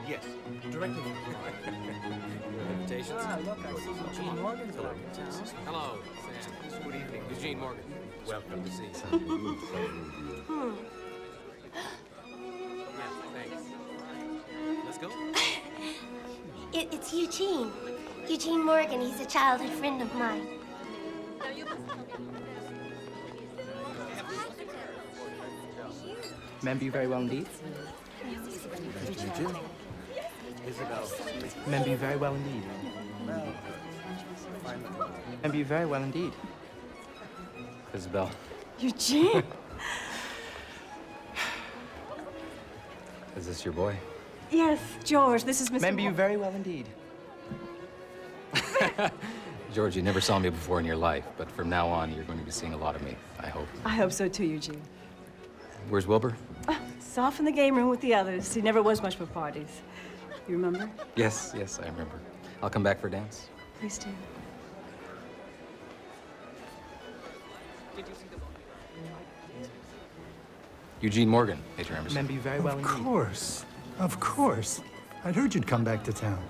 Yes, directly. Invitations? Ah, look, I see Eugene Morgan's back in town. Hello, Sam. Good evening. Eugene Morgan. Welcome to see you. Yes, thanks. Let's go. It's Eugene. Eugene Morgan. He's a childhood friend of mine. Remember you very well indeed. Isabelle. Remember you very well indeed. Remember you very well indeed. Isabelle. Eugene! Is this your boy? Yes, George, this is Mr. Remember you very well indeed. George, you never saw me before in your life, but from now on, you're going to be seeing a lot of me, I hope. I hope so too, Eugene. Where's Wilbur? He's off in the game room with the others. He never was much for parties. You remember? Yes, I remember. I'll come back for a dance. Please do. Eugene Morgan, Major Amberson. Remember you very well Of indeed. course. Of course. I'd heard you'd come back to town.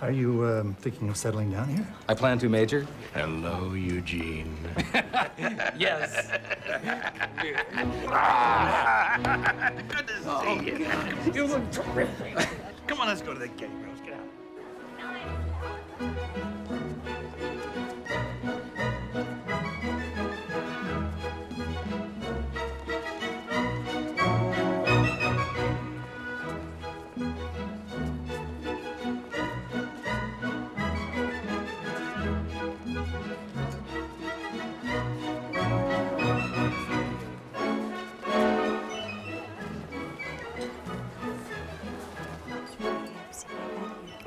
Are you thinking of settling down here? I plan to, Major. Hello, Eugene. Yes. Good to see you. You look terrific. Come on, let's go to the game. Let's get out.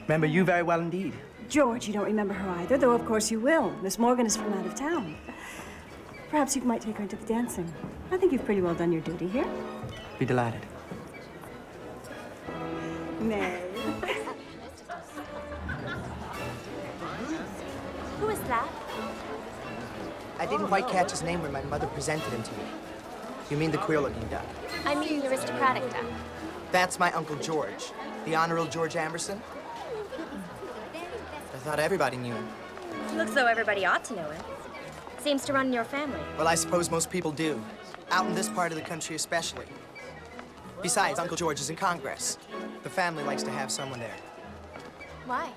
Remember you very well indeed. George, you don't remember her either, though of course you will. Miss Morgan is from out of town. Perhaps you might take her into the dancing. I think you've pretty well done your duty here. Be delighted. Nay. Who is that? I didn't quite catch his name when my mother presented him to you. You mean the queer-looking duck? I mean the aristocratic duck. That's my Uncle George, the Honorable George Amberson. thought everybody knew him. Looks though everybody ought to know him. Seems to run in your family. Well, I suppose most people do. Out in this part of the country especially. Besides, Uncle George is in Congress. The family likes to have someone there. Why?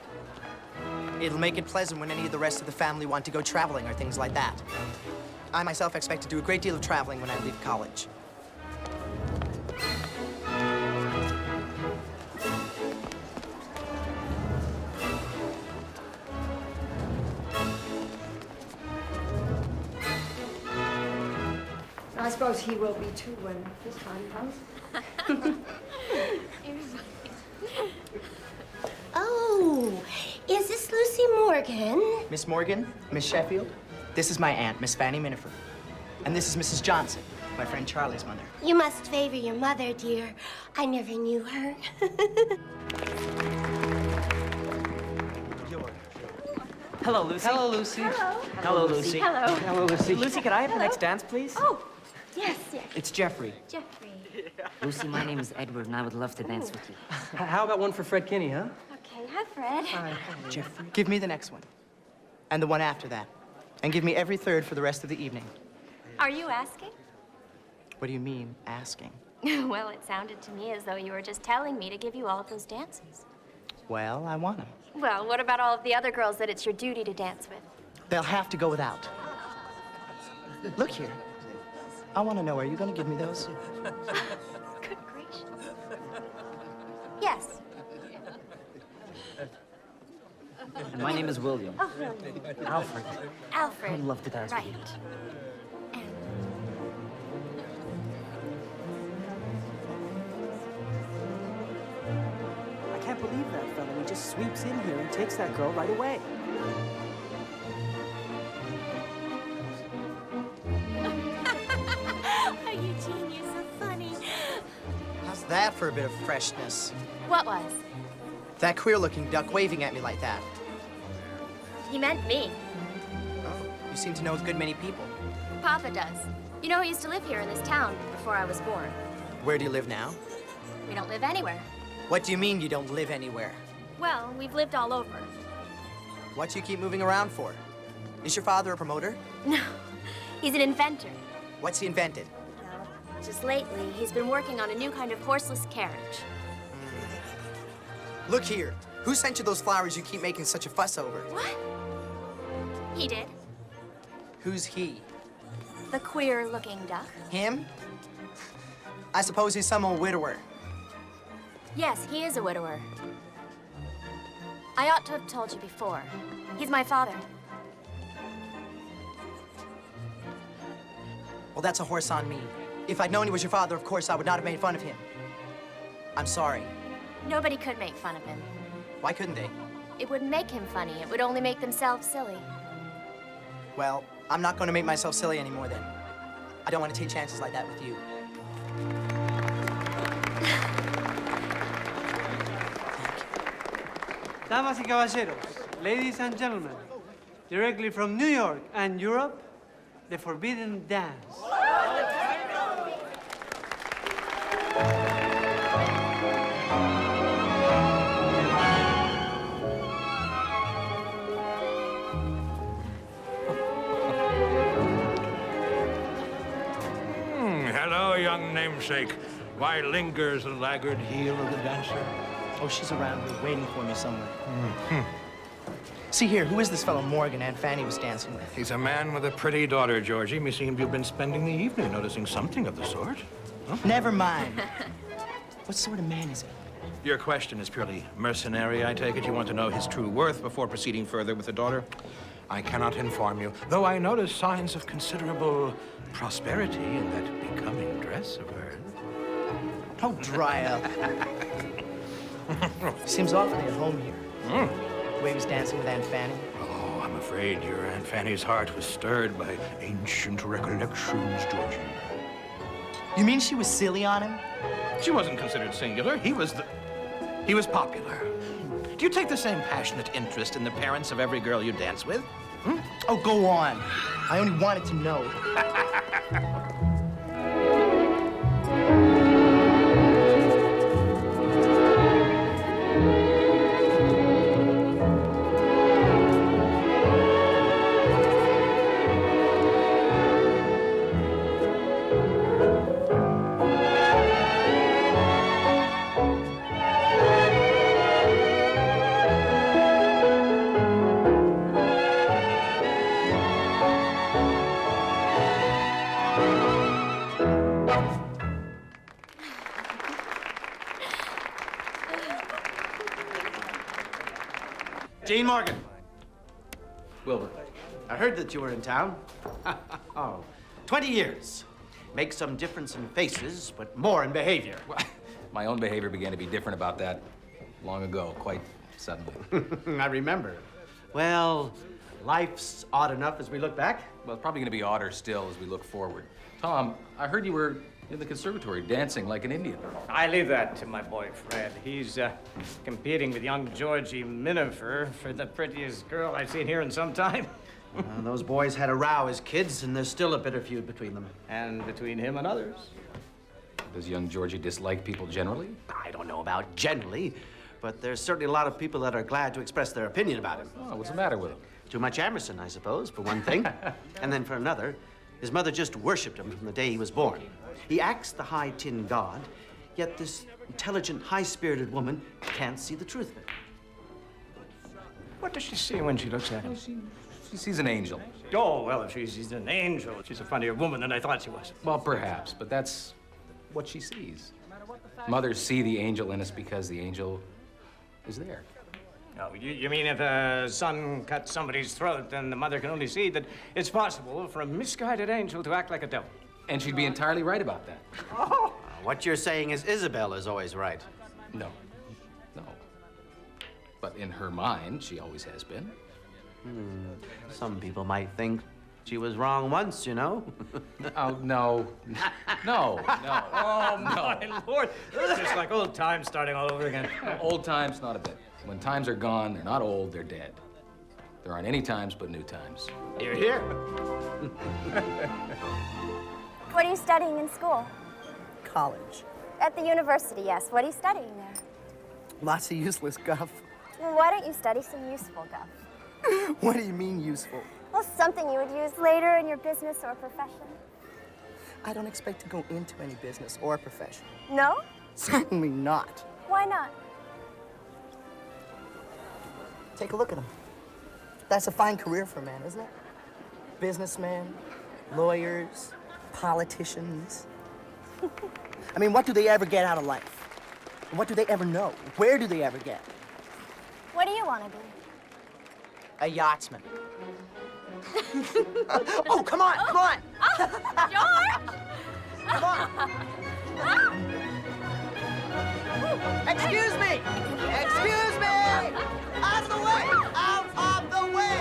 It'll make it pleasant when any of the rest of the family want to go traveling or things like that. I myself expect to do a great deal of traveling when I leave college. I suppose he will be too when his time comes. Oh, is this Lucy Morgan? Miss Morgan, Miss Sheffield, this is my aunt, Miss Fanny Minafer. And this is Mrs. Johnson, my friend Charlie's mother. You must favor your mother, dear. I never knew her. Hello, Lucy. Hello, Lucy. Hello, Lucy. Hello. Hello, Lucy. Lucy, could I have the next dance, please? Oh, yes, yes. It's Jeffrey. Jeffrey. Lucy, my name is Edward, and I would love to dance with you. How about one for Fred Kinney, huh? Okay, hi, Fred. Jeffrey. Give me the next one. And the one after that. And give me every third for the rest of the evening. Are you asking? What do you mean, asking? Well, it sounded to me as though you were just telling me to give you all of those dances. Well, I want them. Well, what about all of the other girls that it's your duty to dance with? They'll have to go without. Look here. I want to know, are you going to give me those? Good gracious. Yes. And my name is William. Oh, William. Alfred. Alfred. I'd love to dance right. with you. I can't believe that fellow. He just sweeps in here and takes that girl right away. Oh, Eugene, you're so funny. How's that for a bit of freshness? What was? That queer-looking duck waving at me like that. He meant me. Oh, you seem to know a good many people. Papa does. You know, he used to live here in this town before I was born. Where do you live now? We don't live anywhere. What do you mean you don't live anywhere? Well, we've lived all over. What do you keep moving around for? Is your father a promoter? No, he's an inventor. What's he invented? Well, just lately, he's been working on a new kind of horseless carriage. Look here. Who sent you those flowers you keep making such a fuss over? What? He did. Who's he? The queer-looking duck. Him? I suppose he's some old widower. Yes, he is a widower. I ought to have told you before. He's my father. Well, that's a horse on me. If I'd known he was your father, of course, I would not have made fun of him. I'm sorry. Nobody could make fun of him. Why couldn't they? It wouldn't make him funny. It would only make themselves silly. Well, I'm not going to make myself silly anymore then. I don't want to take chances like that with you. Damas y caballeros, ladies and gentlemen, directly from New York and Europe, the Forbidden Dance. Hello, young namesake. Why lingers the laggard heel of the dancer? Oh, she's around here waiting for me somewhere. See here, who is this fellow Morgan Aunt Fanny was dancing with? He's a man with a pretty daughter, Georgie. Meseems you've been spending the evening noticing something of the sort. Huh? Never mind. What sort of man is he? Your question is purely mercenary, I take it. You want to know his true worth before proceeding further with the daughter? I cannot inform you, though I notice signs of considerable prosperity in that becoming dress of hers. Oh, dry up. Seems awfully at home here. The way he was dancing with Aunt Fanny. Oh, I'm afraid your Aunt Fanny's heart was stirred by ancient recollections, Georgie. You mean she was silly on him? She wasn't considered singular. He was popular. Do you take the same passionate interest in the parents of every girl you dance with? Hmm? Oh, go on. I only wanted to know. Gene Morgan. Wilbur. I heard that you were in town. Oh, 20 years. Makes some difference in faces, but more in behavior. Well, my own behavior began to be different about that long ago, quite suddenly. I remember. Well, life's odd enough as we look back. Well, it's probably going to be odder still as we look forward. Tom, I heard you were in the conservatory dancing like an Indian. I leave that to my boy, Fred. He's competing with young Georgie Minafer for the prettiest girl I've seen here in some time. Those boys had a row as kids, and there's still a bitter feud between them. And between him and others. Does young Georgie dislike people generally? I don't know about generally, but there's certainly a lot of people that are glad to express their opinion about him. Oh, what's the matter with him? Too much Amberson, I suppose, for one thing. And then for another, his mother just worshipped him from the day he was born. He acts the high tin god, yet this intelligent, high-spirited woman can't see the truth of it. What does she see when she looks at him? She sees an angel. Oh, well, if she's an angel, she's a funnier woman than I thought she was. Well, perhaps, but that's what she sees. Mothers see the angel in us because the angel is there. Oh, you mean if a son cuts somebody's throat, then the mother can only see that it's possible for a misguided angel to act like a devil? And she'd be entirely right about that. Oh. What you're saying is Isabelle is always right. No. No. But in her mind, she always has been. Some people might think she was wrong once, you know? Oh, no. No, no. Oh, my Lord. It's just like old times starting all over again. Old times, not a bit. When times are gone, they're not old, they're dead. There aren't any times but new times. You're here. What are you studying in school? College. At the university, yes. What are you studying there? Lots of useless guff. Well, why don't you study some useful guff? What do you mean useful? Well, something you would use later in your business or profession. I don't expect to go into any business or profession. No? Certainly not. Why not? Take a look at him. That's a fine career for a man, isn't it? Businessmen, lawyers, politicians. I mean, what do they ever get out of life? What do they ever know? Where do they ever get? What do you want to be? A yachtsman. Oh, come on, come on! George! Come on! Excuse me! Excuse me! Out of the way! Out of the way!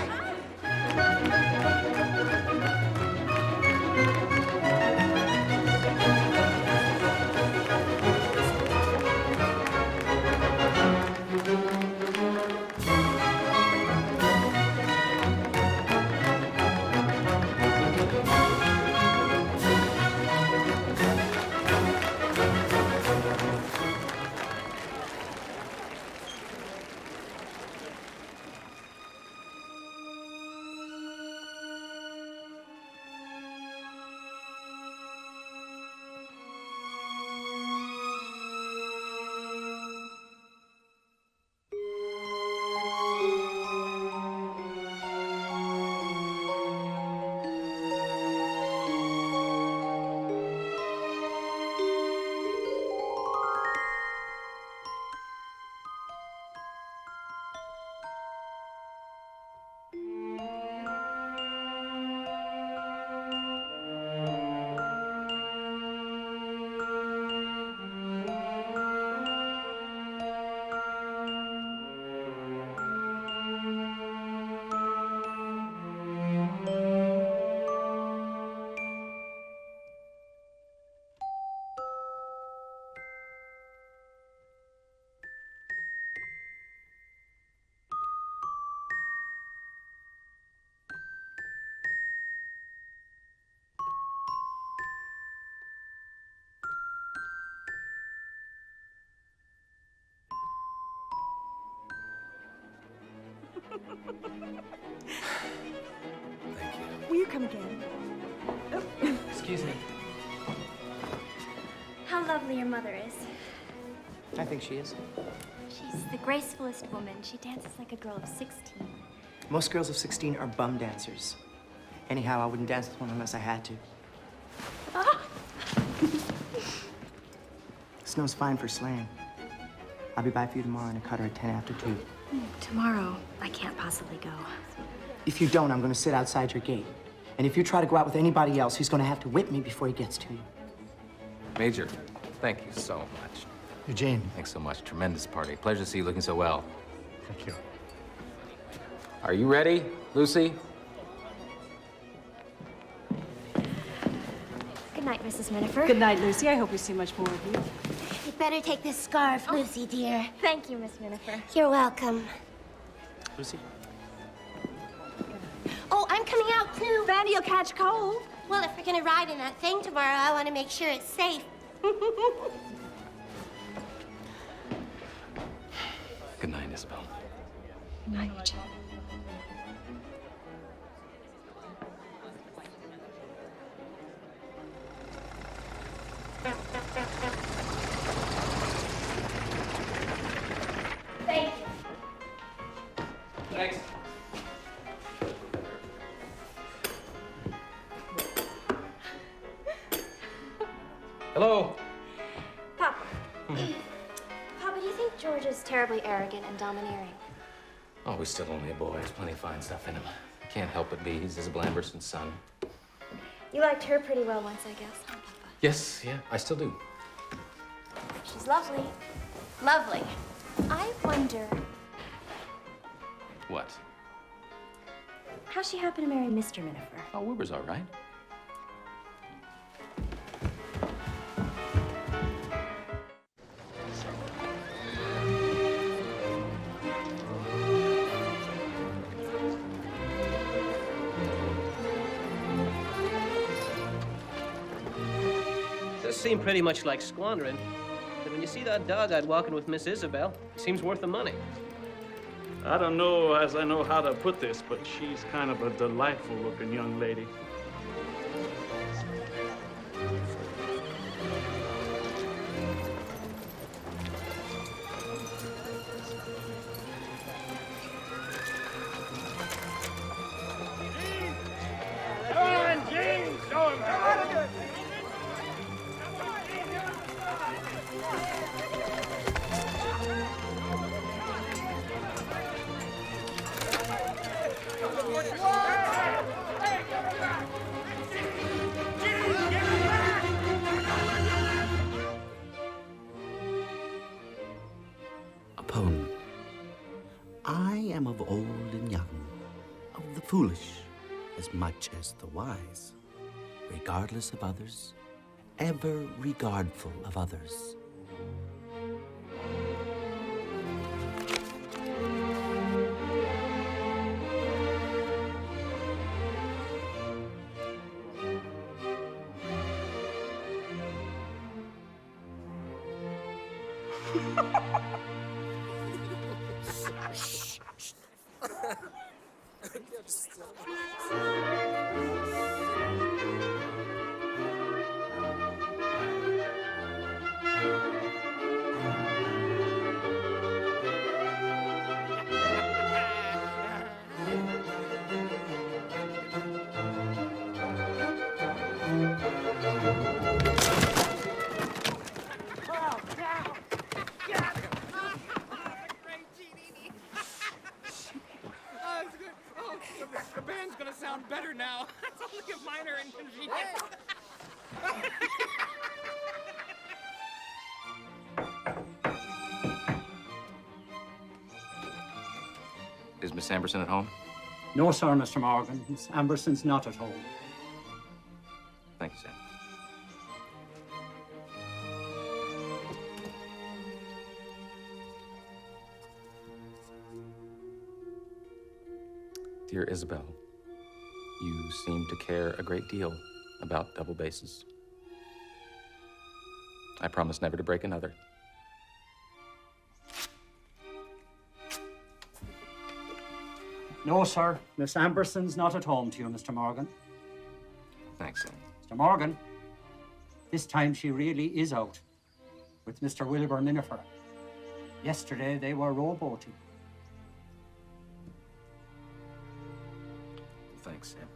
Will you come again? Excuse me. How lovely your mother is. I think she is. She's the gracefulest woman. She dances like a girl of 16. Most girls of 16 are bum dancers. Anyhow, I wouldn't dance with one unless I had to. Ah! Snow's fine for sleighing. I'll be by for you tomorrow in a cutter at 10 after 2. Tomorrow, I can't possibly go. If you don't, I'm gonna sit outside your gate. And if you try to go out with anybody else, he's gonna have to whip me before he gets to you. Major, thank you so much. Eugene. Thanks so much. Tremendous party. Pleasure to see you looking so well. Thank you. Are you ready, Lucy? Good night, Mrs. Minafer. Good night, Lucy. I hope we see much more of you. You'd better take this scarf, Lucy, dear. Thank you, Miss Minafer. You're welcome. Lucy? Oh, I'm coming out too. Vandy, you'll catch cold. Well, if we're gonna ride in that thing tomorrow, I want to make sure it's safe. Good night, Isabelle. Good night, Eugene. Thank you. Thanks. Hello. Papa. Papa, do you think George is terribly arrogant and domineering? Oh, he's still only a boy. There's plenty of fine stuff in him. Can't help but be. He's Isabelle Amberson's son. You liked her pretty well once, I guess, huh, Papa? Yes, yeah, I still do. She's lovely. Lovely. I wonder What? how she happened to marry Mr. Minafer. Oh, Wilbur's all right. Does seem pretty much like squandering. But when you see that dog out walking with Miss Isabelle, it seems worth the money. I don't know as I know how to put this, but she's kind of a delightful-looking young lady. Come on, Gene! Show him how. A poem. I am of old and young, of the foolish as much as the wise, regardless of others, ever regardful of others. The band's gonna sound better now. It's only a minor inconvenience. Is Miss Amberson at home? No, sir, Mr. Morgan. Miss Amberson's not at home. Thank you, Sam. Dear Isabelle, you seem to care a great deal about double basses. I promise never to break another. No, sir. Miss Amberson's not at home to you, Mr. Morgan. Thanks, Sam. Mr. Morgan, this time she really is out with Mr. Wilbur Minafer. Yesterday they were rowboating. Thanks, Sam.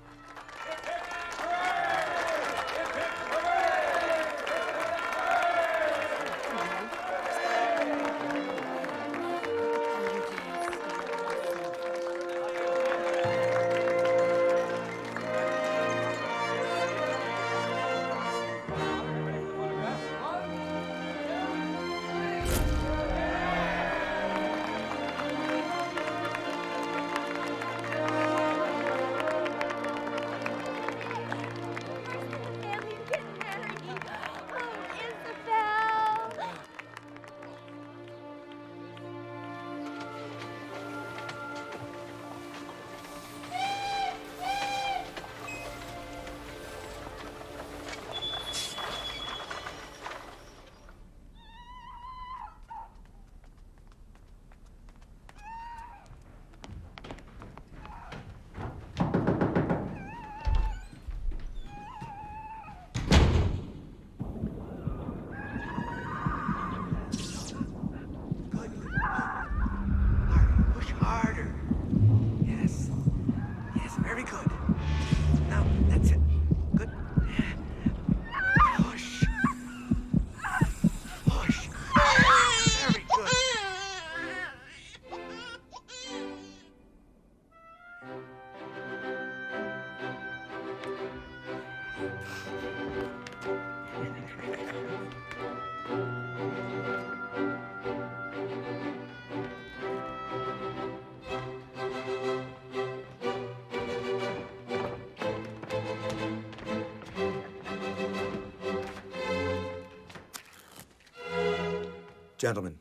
Gentlemen,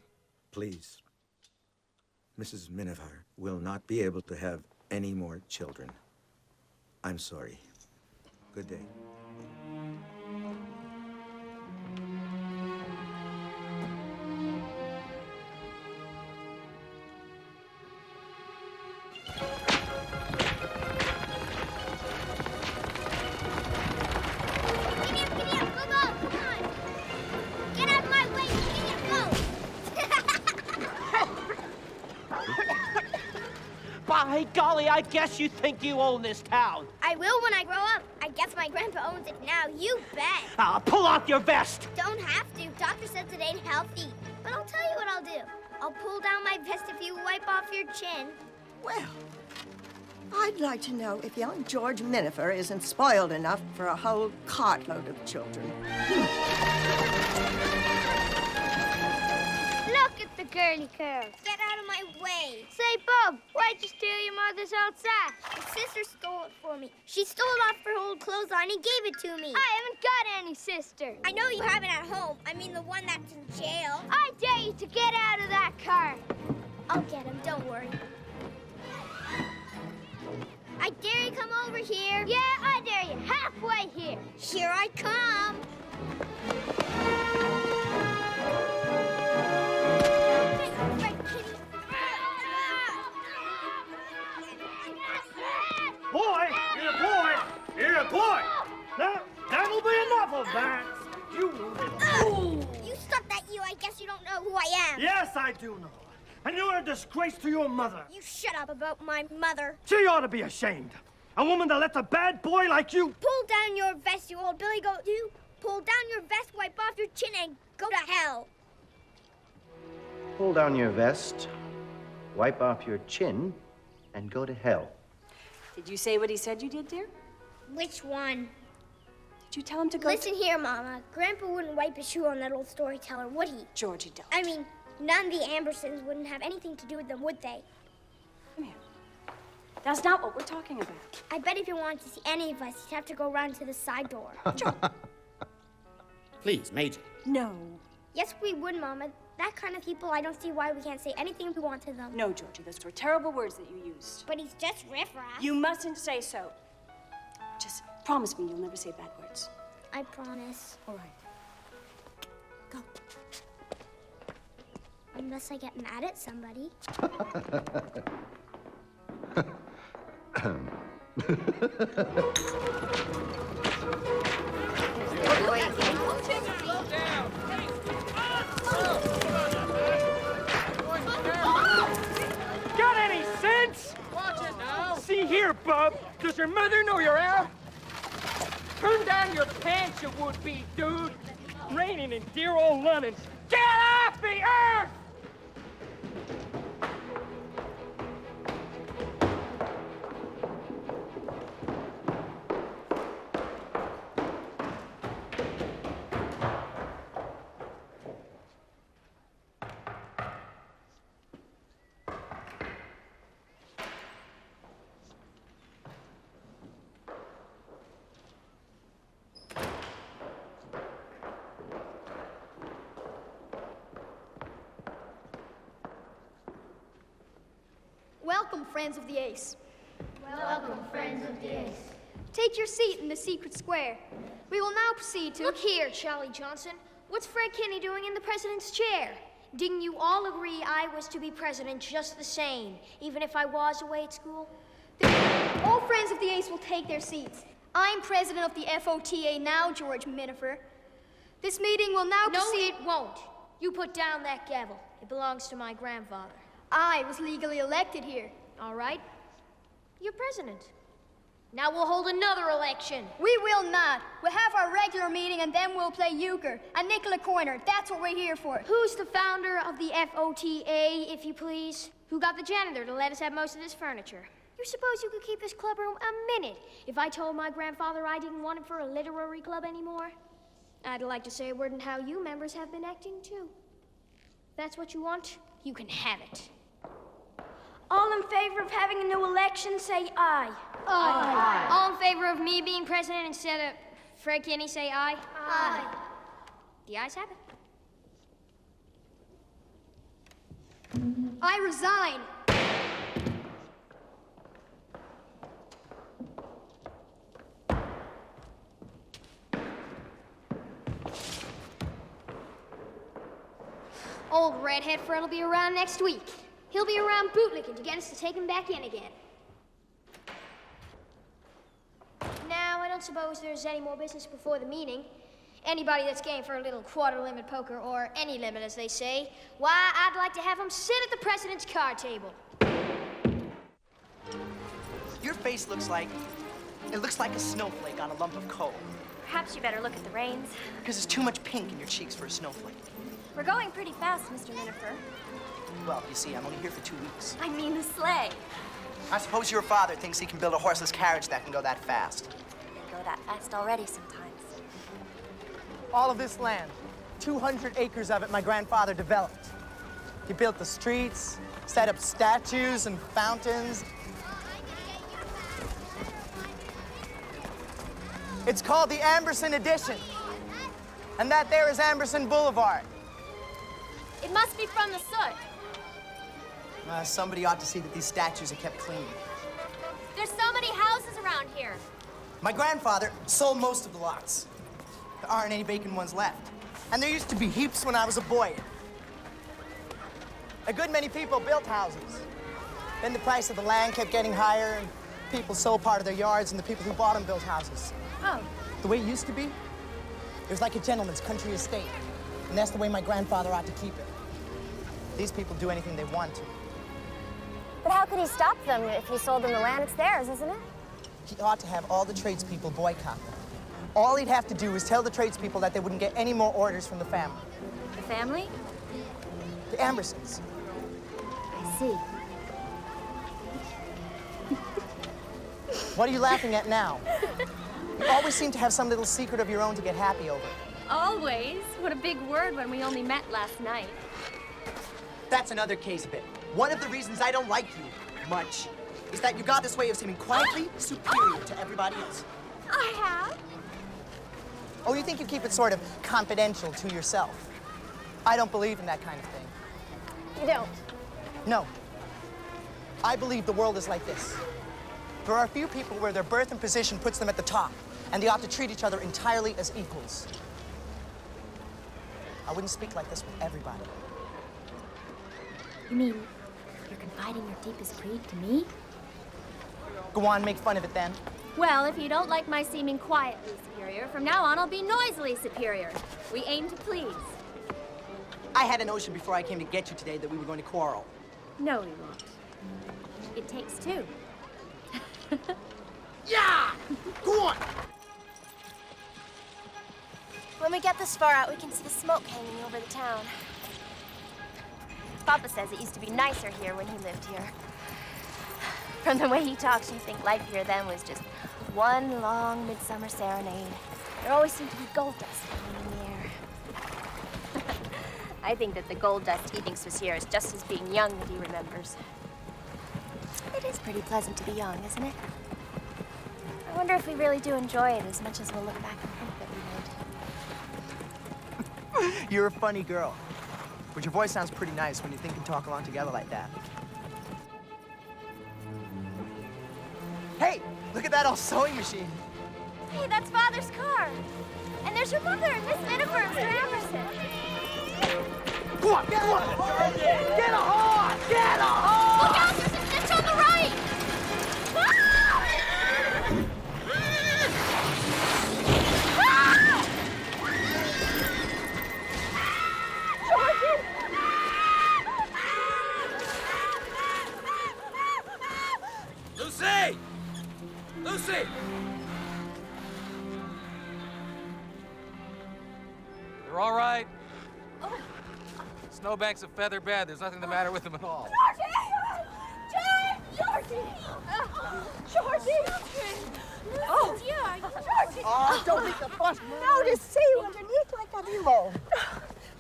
please. Mrs. Minafer will not be able to have any more children. I'm sorry. Good day. By golly, I guess you think you own this town. I will when I grow up. I guess my grandpa owns it now. You bet. Pull off your vest. Don't have to. Doctor says it ain't healthy. But I'll tell you what I'll do. I'll pull down my vest if you wipe off your chin. Well, I'd like to know if young George Minafer isn't spoiled enough for a whole cartload of children. Look at the girly curls. Get out of my way. Say, Bub, why'd you steal your mother's old sash? My sister stole it for me. She stole it off her old clothes on and gave it to me. I haven't got any sister. I know you have it at home. I mean the one that's in jail. I dare you to get out of that car. I'll get him, don't worry. I dare you come over here. Yeah, I dare you. Halfway here. Here I come. Boy! Here, boy! Here, boy! Now, that'll be enough of that. You Stop that, you. I guess you don't know who I am. Yes, I do know. And you're a disgrace to your mother. You shut up about my mother. She ought to be ashamed. A woman that lets a bad boy like you... Pull down your vest, you old Billy Goat. You pull down your vest, wipe off your chin, and go to hell. Pull down your vest, wipe off your chin, and go to hell. Did you say what he said you did, dear? Which one? Did you tell him to go? Listen here, Mama. Grandpa wouldn't wipe his shoe on that old storyteller, would he? Georgie, don't. I mean, none of the Ambersons wouldn't have anything to do with them, would they? Come here. That's not what we're talking about. I bet if you wanted to see any of us, you'd have to go around to the side door. Please, Major. No. Yes, we would, Mama. That kind of people, I don't see why we can't say anything we want to them. No, Georgie, those were terrible words that you used. But he's just riffraff. You mustn't say so. Just promise me you'll never say bad words. I promise. All right. Go. Unless I get mad at somebody. Got any sense? Watch it now. See here, bub. Does your mother know you're out? Turn down your pants, you would-be dude. Raining in dear old London. Get off the earth! Welcome, friends of the Ace. Welcome, friends of the Ace. Take your seat in the secret square. We will now proceed to... Look here, Charlie Johnson. What's Fred Kinney doing in the president's chair? Didn't you all agree I was to be president just the same, even if I was away at school? All friends of the Ace will take their seats. I'm president of the FOTA now, George Minafer. This meeting will now proceed... No, it won't. You put down that gavel. It belongs to my grandfather. I was legally elected here. All right. You're president. Now we'll hold another election. We will not. We'll have our regular meeting and then we'll play euchre. A nickel a corner. That's what we're here for. Who's the founder of the FOTA, if you please? Who got the janitor to let us have most of this furniture? You suppose you could keep this clubroom a minute if I told my grandfather I didn't want it for a literary club anymore? I'd like to say a word on how you members have been acting, too. If that's what you want, you can have it. All in favor of having a new election, say aye. Aye. All in favor of me being president instead of Fred Kinney, say aye. Aye. The ayes have it. I resign. Old redhead Fred will be around next week. He'll be around bootlicking to get us to take him back in again. Now, I don't suppose there's any more business before the meeting. Anybody that's game for a little quarter-limit poker, or any limit, as they say, why, I'd like to have them sit at the president's card table. Your face looks like a snowflake on a lump of coal. Perhaps you better look at the reins. Because there's too much pink in your cheeks for a snowflake. We're going pretty fast, Mr. Minafer. Well, you see, I'm only here for 2 weeks. I mean the sleigh. I suppose your father thinks he can build a horseless carriage that can go that fast. They go that fast already sometimes. All of this land, 200 acres of it, my grandfather developed. He built the streets, set up statues and fountains. It's called the Amberson Addition. And that there is Amberson Boulevard. It must be from the soot. Somebody ought to see that these statues are kept clean. There's so many houses around here. My grandfather sold most of the lots. There aren't any vacant ones left. And there used to be heaps when I was a boy. A good many people built houses. Then the price of the land kept getting higher, and people sold part of their yards, and the people who bought them built houses. Oh. The way it used to be, it was like a gentleman's country estate. And that's the way my grandfather ought to keep it. These people do anything they want to. But how could he stop them if he sold them the land? It's theirs, isn't it? He ought to have all the tradespeople boycott them. All he'd have to do is tell the tradespeople that they wouldn't get any more orders from the family. The family? The Ambersons. I see. What are you laughing at now? You always seem to have some little secret of your own to get happy over. Always? What a big word when we only met last night. That's another case of it. One of the reasons I don't like you much is that you got this way of seeming quietly superior to everybody else. I have? Oh, you think you keep it sort of confidential to yourself. I don't believe in that kind of thing. You don't? No. I believe the world is like this. There are a few people where their birth and position puts them at the top, and they ought to treat each other entirely as equals. I wouldn't speak like this with everybody. You mean you're confiding your deepest greed to me? Go on, make fun of it then. Well, if you don't like my seeming quietly superior, from now on I'll be noisily superior. We aim to please. I had a notion before I came to get you today that we were going to quarrel. No, we won't. It takes two. Yeah! Go on! When we get this far out, we can see the smoke hanging over the town. Papa says it used to be nicer here when he lived here. From the way he talks, you think life here then was just one long midsummer serenade. There always seemed to be gold dust hanging in the air. I think that the gold dust he thinks was here is just as being young that he remembers. It is pretty pleasant to be young, isn't it? I wonder if we really do enjoy it as much as we'll look back and think that we would. You're a funny girl. But your voice sounds pretty nice when you think and talk along together like that. Hey, look at that old sewing machine. Hey, that's Father's car. And there's your mother and Miss Minafer and Mr. Amberson. Go on, get on! Get a horse! Get a horse! Look out, there's a ditch on the right! Lucy! Lucy! They're all right. Snowbank's a feather bed. There's nothing the matter with them at all. Georgie! Georgie! Oh, yeah, Georgie! Oh, don't make a fuss. Now to see underneath like a below.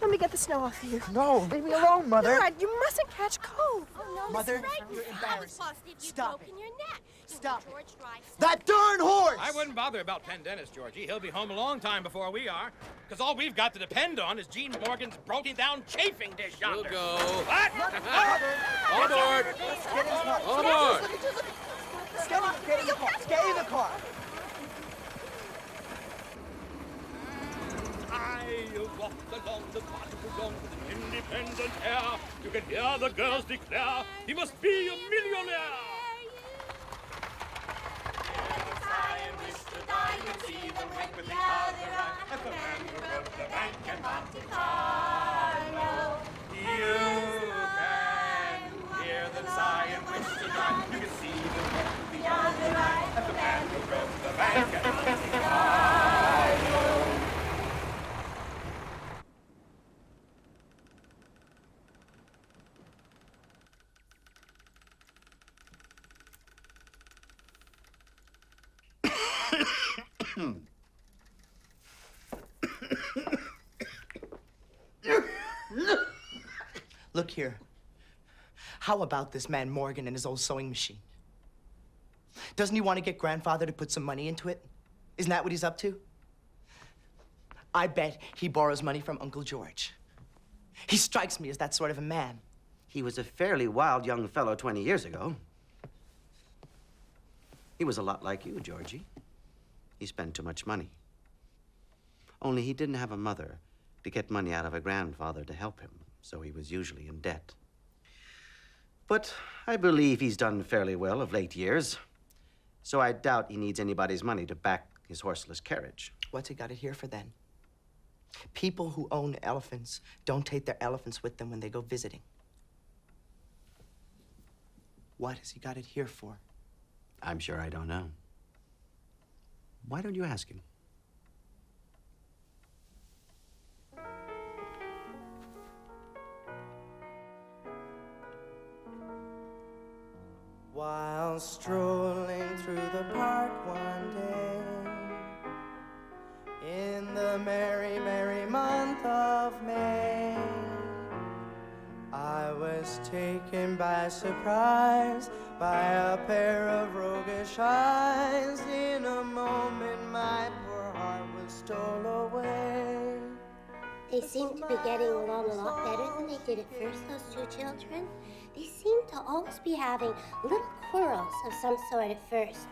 Let me get the snow off you. No, leave me alone, Mother. God, you mustn't catch cold. Mother, you're embarrassing. Stop it. Your neck. Stop George drives. That darn horse! I wouldn't bother about Penn Dennis, Georgie. He'll be home a long time before we are. Because all we've got to depend on is Gene Morgan's broken-down chafing dish yonder. We'll go. What? All aboard. All aboard. Get in the car. Get in the car. I walked along the Patagonian with an independent air. You can hear the girls declare he must be a millionaire. At the man who robbed the bank in Monte Carlo. You can hear them sigh and wish to die. You can see them at the other eye. At the man who robbed the bank in Monte Carlo. Look here. How about this man Morgan and his old sewing machine? Doesn't he want to get grandfather to put some money into it? Isn't that what he's up to? I bet he borrows money from Uncle George. He strikes me as that sort of a man. He was a fairly wild young fellow 20 years ago. He was a lot like you, Georgie. He spent too much money. Only he didn't have a mother to get money out of a grandfather to help him, so he was usually in debt. But I believe he's done fairly well of late years, so I doubt he needs anybody's money to back his horseless carriage. What's he got it here for then? People who own elephants don't take their elephants with them when they go visiting. What has he got it here for? I'm sure I don't know. Why don't you ask him? While strolling through the park one day, in the merry, merry month of May, I was taken by surprise by a pair of roguish eyes. In a moment, my poor heart was stole away. They seem to be getting along a lot better than they did at first, those two children. They seem to always be having little quarrels of some sort at first.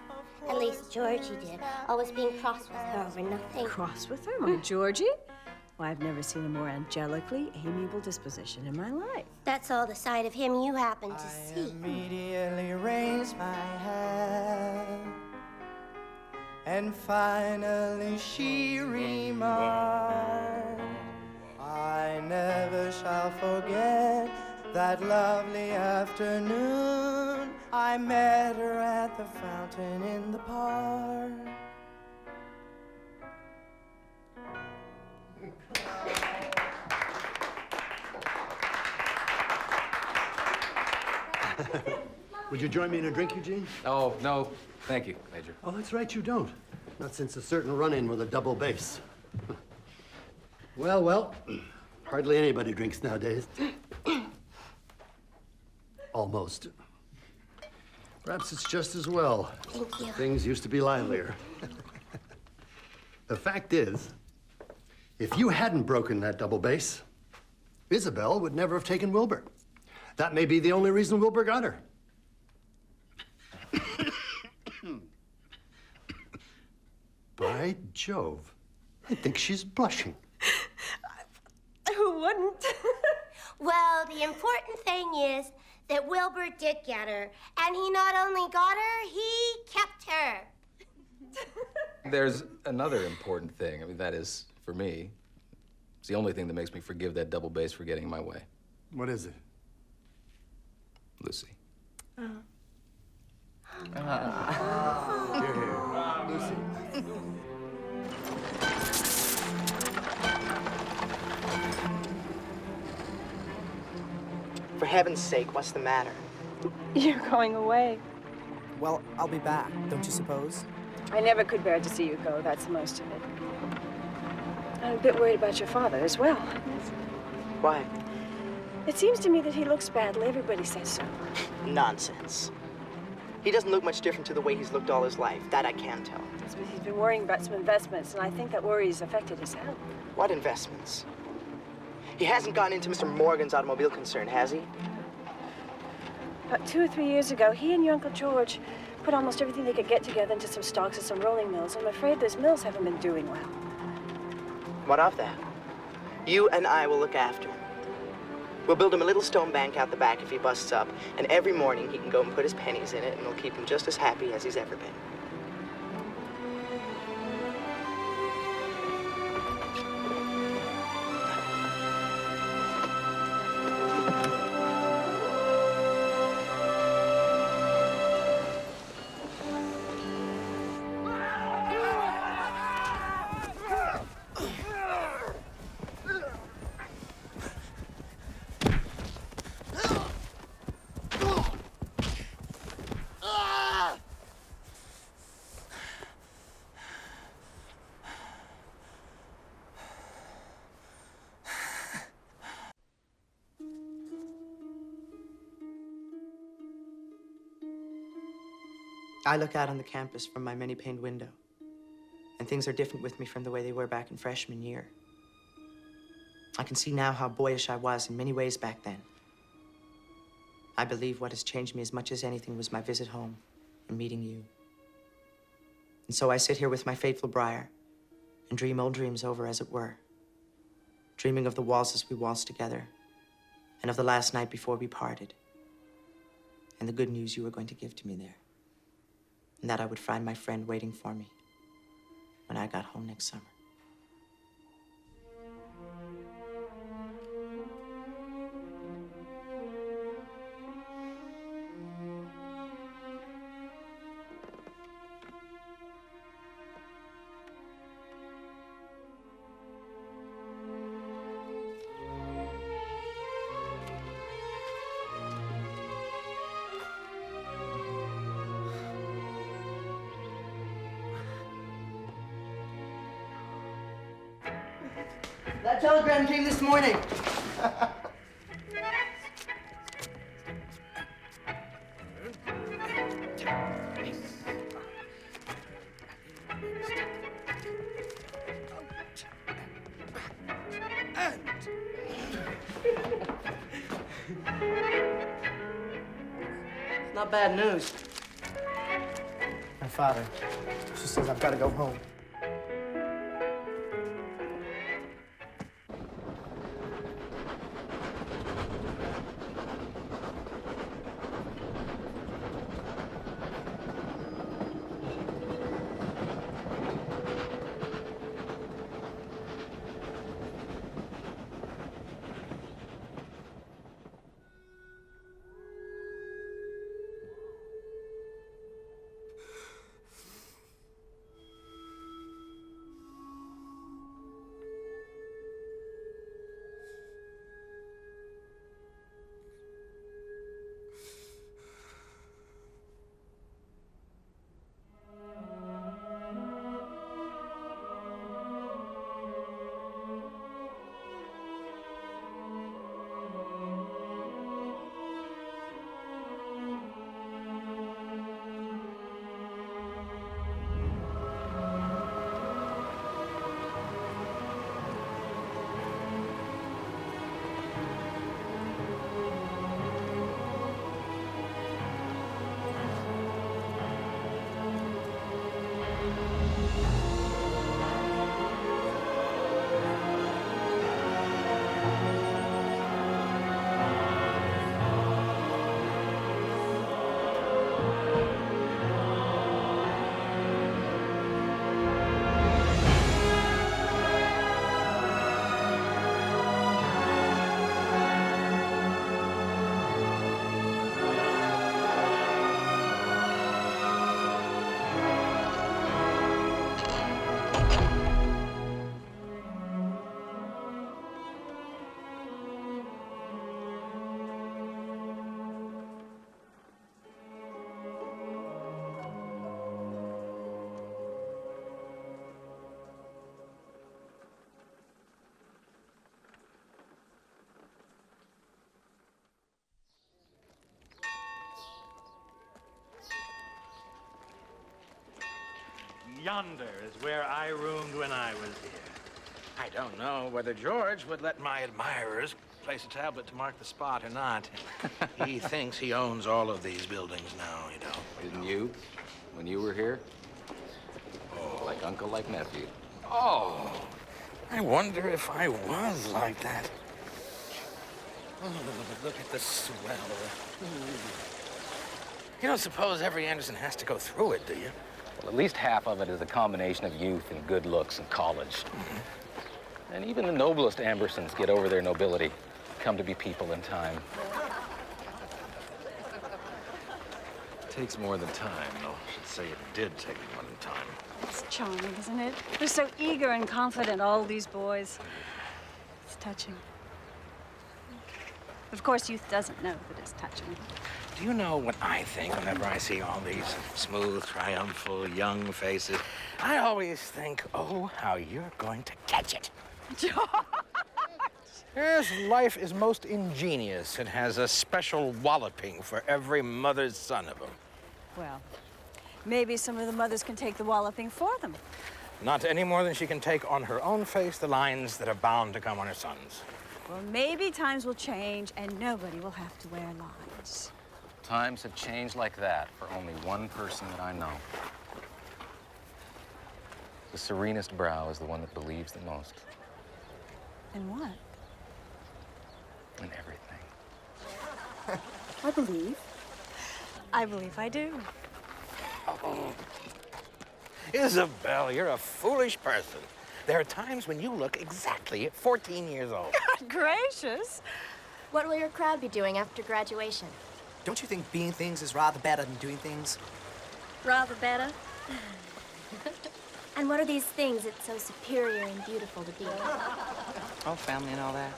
At least Georgie did, always being cross with her over nothing. Cross with her? My Georgie? Well, I've never seen a more angelically amiable disposition in my life. That's all the side of him you happen to see. Immediately raised my hand, and finally she remarked, I never shall forget that lovely afternoon. I met her at the fountain in the park. Would you join me in a drink, Eugene? Oh, no, thank you, Major. Oh, that's right, you don't. Not since a certain run-in with a double bass. Well, well, hardly anybody drinks nowadays. Almost. Perhaps it's just as well. Thank you. Things used to be livelier. The fact is, if you hadn't broken that double bass, Isabelle would never have taken Wilbur. That may be the only reason Wilbur got her. By Jove, I think she's blushing. Who wouldn't? Well, the important thing is that Wilbur did get her. And he not only got her, he kept her. There's another important thing. I mean, that is, for me, it's the only thing that makes me forgive that double bass for getting in my way. What is it? Lucy. Here, here. Lucy. For heaven's sake, what's the matter? You're going away. Well, I'll be back, don't you suppose? I never could bear to see you go, that's the most of it. I'm a bit worried about your father as well. Why? It seems to me that he looks badly. Everybody says so. Nonsense. He doesn't look much different to the way he's looked all his life. That I can tell. He's been worrying about some investments, and I think that worry has affected his health. What investments? He hasn't gone into Mr. Morgan's automobile concern, has he? About 2 or 3 years ago, he and your Uncle George put almost everything they could get together into some stocks at some rolling mills. I'm afraid those mills haven't been doing well. What of that? You and I will look after him. We'll build him a little stone bank out the back if he busts up, and every morning he can go and put his pennies in it, and it'll keep him just as happy as he's ever been. I look out on the campus from my many-paned window, and things are different with me from the way they were back in freshman year. I can see now how boyish I was in many ways back then. I believe what has changed me as much as anything was my visit home and meeting you. And so I sit here with my faithful Briar and dream old dreams over, as it were, dreaming of the waltzes we waltzed together and of the last night before we parted and the good news you were going to give to me there. And that I would find my friend waiting for me when I got home next summer. That telegram came this morning. It's not bad news. My father. She says I've got to go home. yonder is where I roomed when I was here. I don't know whether George would let my admirers place a tablet to mark the spot or not. He thinks he owns all of these buildings now, you know. Didn't you, when you were here? Oh. Like uncle, like nephew. Oh, I wonder if I was like that. Oh, look at the swell. You don't suppose every Anderson has to go through it, do you? Well, at least half of it is a combination of youth and good looks and college. And even the noblest Ambersons get over their nobility, come to be people in time. It takes more than time, though. I should say it did take more than time. It's charming, isn't it? They're so eager and confident, all these boys. It's touching. Of course, youth doesn't know that it's touching. Do you know what I think whenever I see all these smooth, triumphal, young faces? I always think, oh, how you're going to catch it. Yes, life is most ingenious. It has a special walloping for every mother's son of them. Well, maybe some of the mothers can take the walloping for them. Not any more than she can take on her own face the lines that are bound to come on her son's. Well, maybe times will change and nobody will have to wear lines. Times have changed like that for only one person that I know. The serenest brow is the one that believes the most. In what? In everything. I believe. I believe I do. Oh. Isabelle, you're a foolish person. There are times when you look exactly 14 years old. God gracious. What will your crowd be doing after graduation? Don't you think being things is rather better than doing things? Rather better. And what are these things that's so superior and beautiful to be? Oh, family and all that.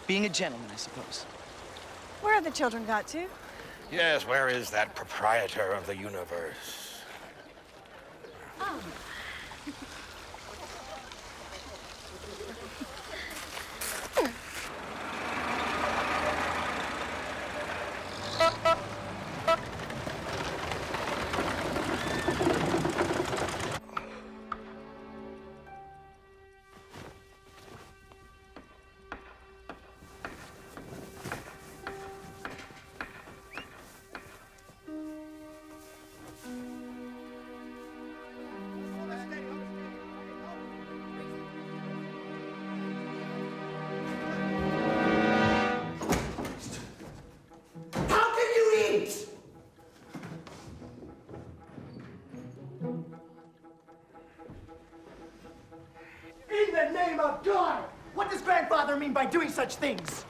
Being a gentleman, I suppose. Where have the children got to? Yes, where is that proprietor of the universe? Oh. By doing such things?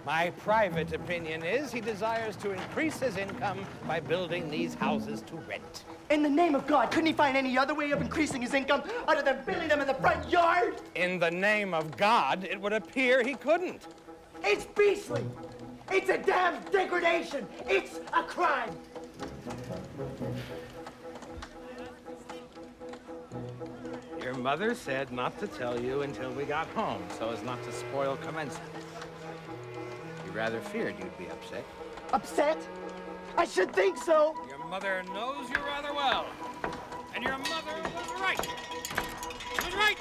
My private opinion is he desires to increase his income by building these houses to rent. In the name of God, couldn't he find any other way of increasing his income other than building them in the front yard? In the name of God, it would appear he couldn't. It's beastly. It's a damn degradation. It's a crime. Your mother said not to tell you until we got home, so as not to spoil commencement. You rather feared you'd be upset. Upset? I should think so. Your mother knows you rather well. And your mother was right. Was right.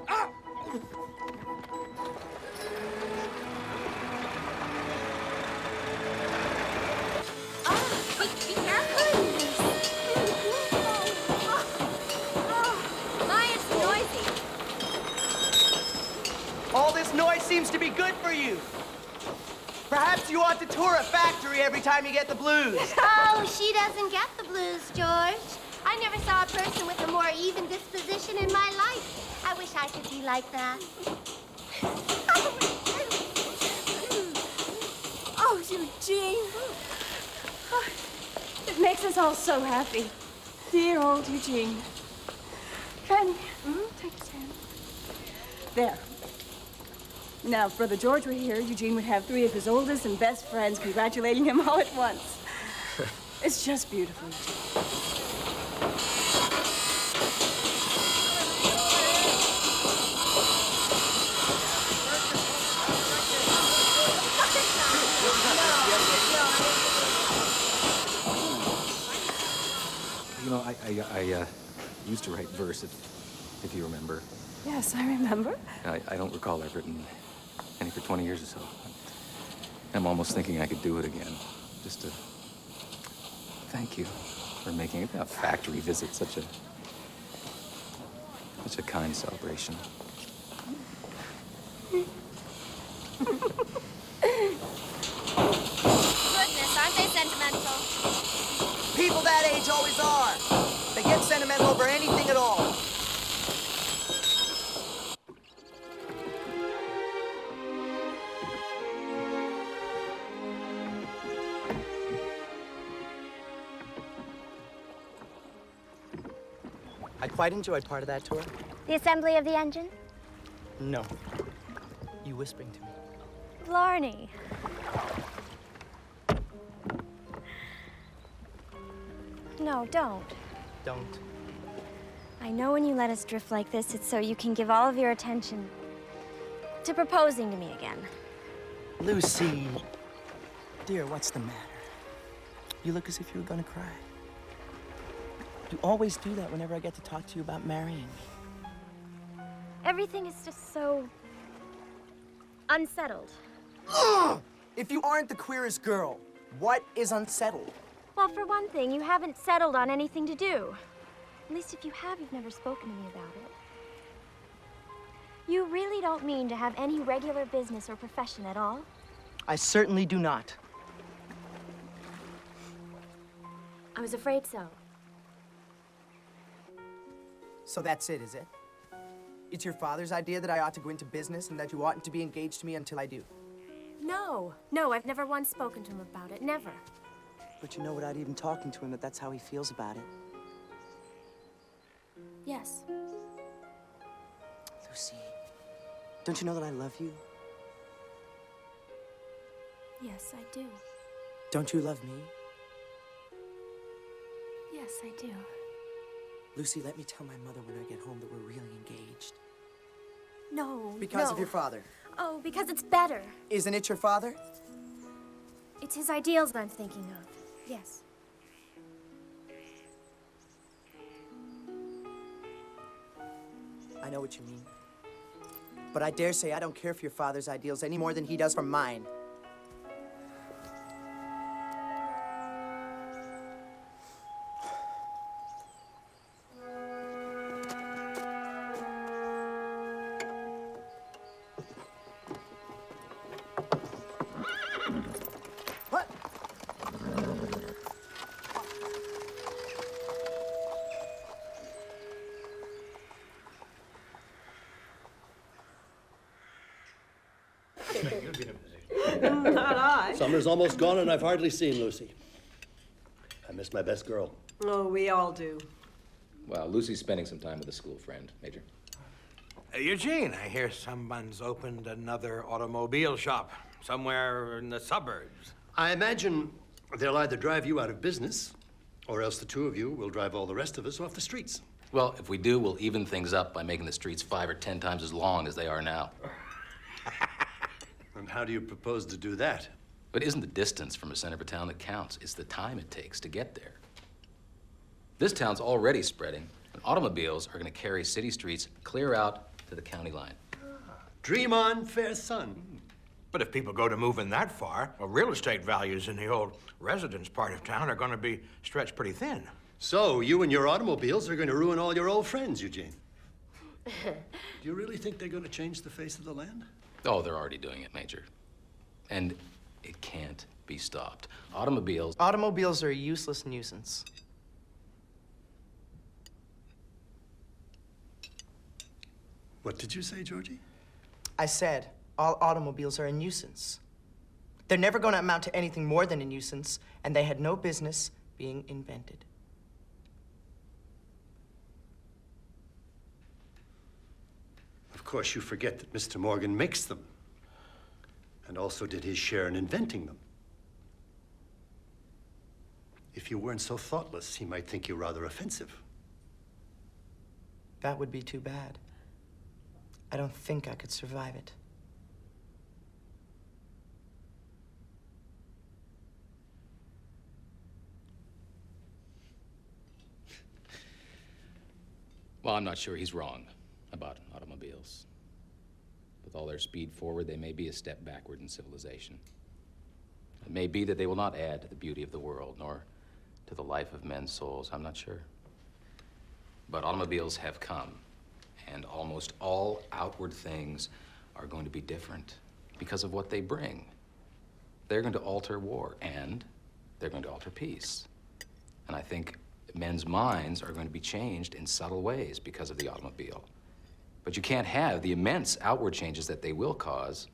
Ah! Be careful. All this noise seems to be good for you. Perhaps you ought to tour a factory every time you get the blues. Oh, she doesn't get the blues, George. I never saw a person with a more even disposition in my life. I wish I could be like that. Oh, Eugene. Oh, it makes us all so happy. Dear old Eugene. Fanny, take his hand. There. Now, if Brother George were here, Eugene would have 3 of his oldest and best friends congratulating him all at once. It's just beautiful, Eugene. I used to write verse, if you remember. Yes, I remember. I don't recall I've written any for 20 years or so. I'm almost thinking I could do it again, just to thank you for making a factory visit such a kind celebration. Goodness, aren't they sentimental? People that age always are. They get sentimental over anything at all. I quite enjoyed part of that tour. The assembly of the engine? No. You whispering to me. Blarney. No, don't. Don't. I know when you let us drift like this, it's so you can give all of your attention to proposing to me again. Lucy. Dear, what's the matter? You look as if you were gonna cry. You always do that whenever I get to talk to you about marrying me. Everything is just so unsettled. If you aren't the queerest girl, what is unsettled? Well, for one thing, you haven't settled on anything to do. At least if you have, you've never spoken to me about it. You really don't mean to have any regular business or profession at all? I certainly do not. I was afraid so. So that's it, is it? It's your father's idea that I ought to go into business and that you oughtn't to be engaged to me until I do. No, I've never once spoken to him about it, never. But you know, without even talking to him, that's how he feels about it. Yes. Lucy, don't you know that I love you? Yes, I do. Don't you love me? Yes, I do. Lucy, let me tell my mother when I get home that we're really engaged. No, Because of your father. Oh, because it's better. Isn't it your father? It's his ideals I'm thinking of. Yes. I know what you mean. But I dare say I don't care for your father's ideals any more than he does for mine. Not I. Summer's almost gone and I've hardly seen Lucy. I miss my best girl. Oh, we all do. Well, Lucy's spending some time with a school friend, Major. Eugene, I hear someone's opened another automobile shop somewhere in the suburbs. I imagine they'll either drive you out of business, or else the two of you will drive all the rest of us off the streets. Well, if we do, we'll even things up by making the streets 5 or 10 times as long as they are now. And how do you propose to do that? But isn't the distance from a center of a town that counts? It's the time it takes to get there. This town's already spreading, and automobiles are going to carry city streets clear out to the county line. Dream on, fair son. But if people go to moving that far, well, real estate values in the old residence part of town are going to be stretched pretty thin. So you and your automobiles are going to ruin all your old friends, Eugene. Do you really think they're going to change the face of the land? Oh, they're already doing it, Major. And it can't be stopped. Automobiles are a useless nuisance. What did you say, Georgie? I said all automobiles are a nuisance. They're never going to amount to anything more than a nuisance, and they had no business being invented. Of course, you forget that Mr. Morgan makes them, and also did his share in inventing them. If you weren't so thoughtless, he might think you rather offensive. That would be too bad. I don't think I could survive it. Well, I'm not sure he's wrong about automobiles. With all their speed forward, they may be a step backward in civilization. It may be that they will not add to the beauty of the world, nor to the life of men's souls. I'm not sure. But automobiles have come, and almost all outward things are going to be different because of what they bring. They're going to alter war, and they're going to alter peace. And I think men's minds are going to be changed in subtle ways because of the automobile. But you can't have the immense outward changes that they will cause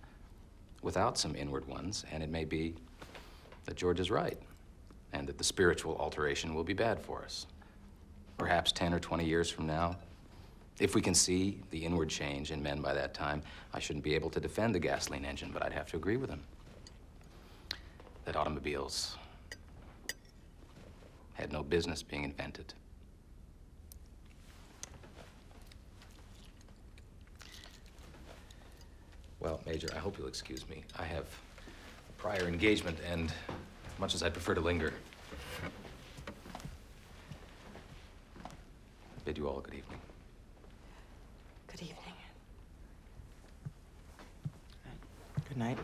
without some inward ones, and it may be that George is right, and that the spiritual alteration will be bad for us. Perhaps 10 or 20 years from now, if we can see the inward change in men by that time, I shouldn't be able to defend the gasoline engine, but I'd have to agree with him that automobiles had no business being invented. Well, Major, I hope you'll excuse me. I have a prior engagement, and much as I'd prefer to linger, I bid you all a good evening. Good evening. Good night.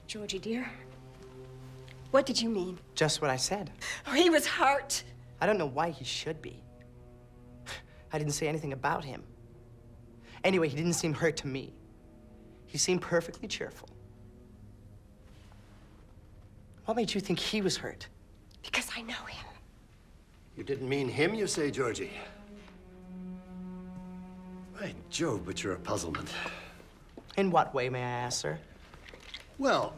Georgie, dear, what did you mean? Just what I said. Oh, he was hurt. I don't know why he should be. I didn't say anything about him. Anyway, he didn't seem hurt to me. He seemed perfectly cheerful. What made you think he was hurt? Because I know him. You didn't mean him, you say, Georgie? By Jove, but you're a puzzlement. In what way, may I ask, sir? Well,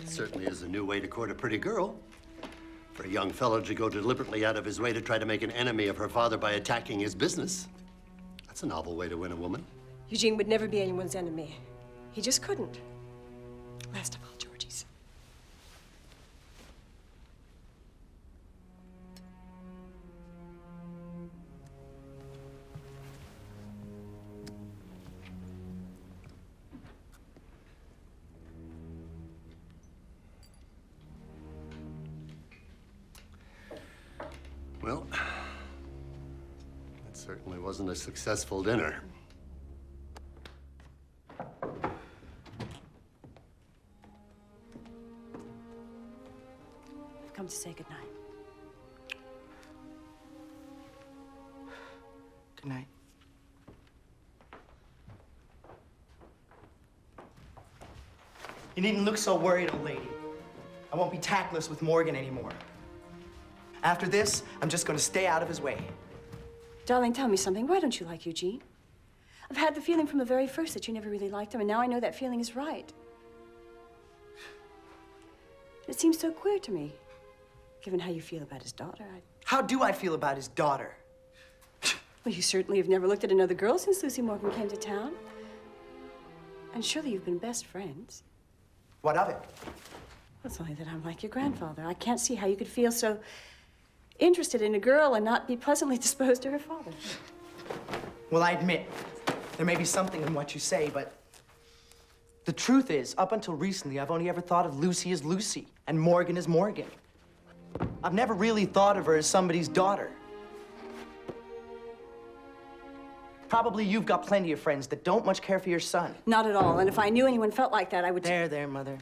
it certainly is a new way to court a pretty girl. For a young fellow to go deliberately out of his way to try to make an enemy of her father by attacking his business. That's a novel way to win a woman. Eugene would never be anyone's enemy. He just couldn't. Last of all, Georgie's. Well, that certainly wasn't a successful dinner. I've come to say goodnight. Good night. You needn't look so worried, old lady. I won't be tactless with Morgan anymore. After this, I'm just going to stay out of his way. Darling, tell me something. Why don't you like Eugene? I've had the feeling from the very first that you never really liked him, and now I know that feeling is right. It seems so queer to me, given how you feel about his daughter. How do I feel about his daughter? Well, you certainly have never looked at another girl since Lucy Morgan came to town. And surely you've been best friends. What of it? It's only that I'm like your grandfather. I can't see how you could feel so interested in a girl and not be pleasantly disposed to her father. Well, I admit, there may be something in what you say, but the truth is, up until recently, I've only ever thought of Lucy as Lucy and Morgan as Morgan. I've never really thought of her as somebody's daughter. Probably you've got plenty of friends that don't much care for your son. Not at all, and if I knew anyone felt like that, I would... There, Mother.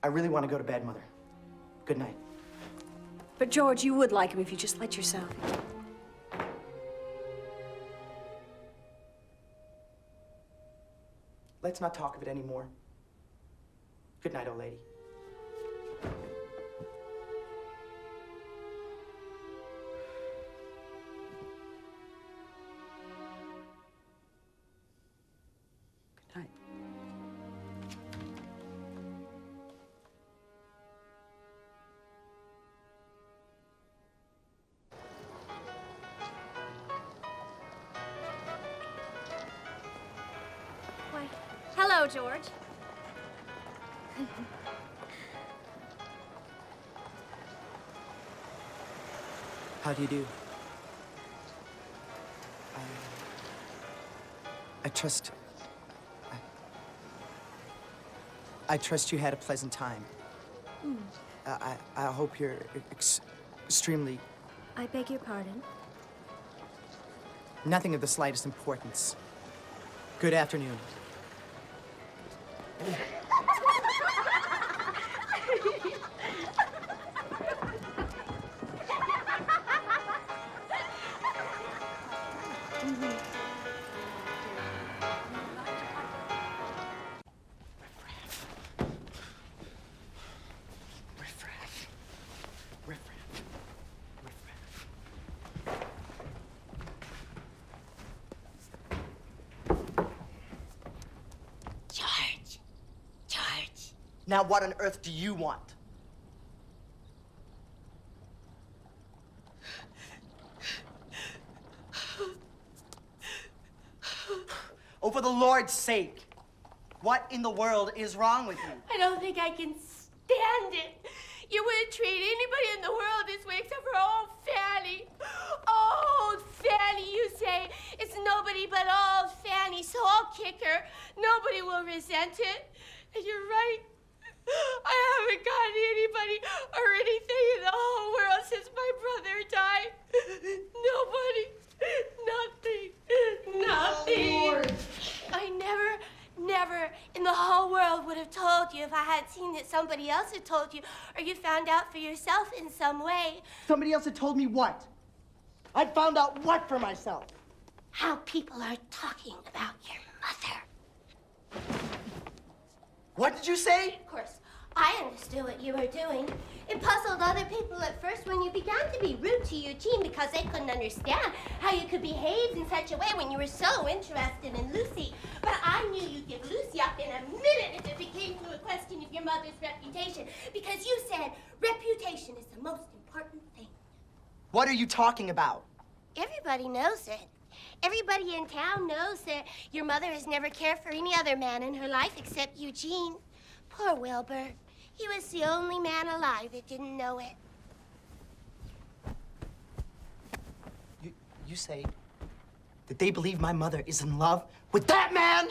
I really want to go to bed, Mother. Good night. But, George, you would like him if you just let yourself. Let's not talk of it anymore. Good night, old lady. Good night. Hello, George. How do you do? I trust you had a pleasant time. I hope you're extremely... I beg your pardon? Nothing of the slightest importance. Good afternoon. Now, what on earth do you want? Oh, for the Lord's sake, what in the world is wrong with you? I don't think I can stand it. You wouldn't treat anybody in the world this way except for old Fanny. Old Fanny, you say. It's nobody but old Fanny, so I'll kick her. Nobody will resent it. And you're right. I haven't gotten anybody or anything in the whole world since my brother died. Nobody. Nothing. I never in the whole world would have told you if I had seen that somebody else had told you or you found out for yourself in some way. Somebody else had told me what? I'd found out what for myself? How people are talking about your mother. What did you say? Of course, I understood what you were doing. It puzzled other people at first when you began to be rude to Eugene because they couldn't understand how you could behave in such a way when you were so interested in Lucy. But I knew you'd give Lucy up in a minute if it became to a question of your mother's reputation, because you said reputation is the most important thing. What are you talking about? Everybody knows it. Everybody in town knows that your mother has never cared for any other man in her life except Eugene. Poor Wilbur. He was the only man alive that didn't know it. You say that they believe my mother is in love with that man?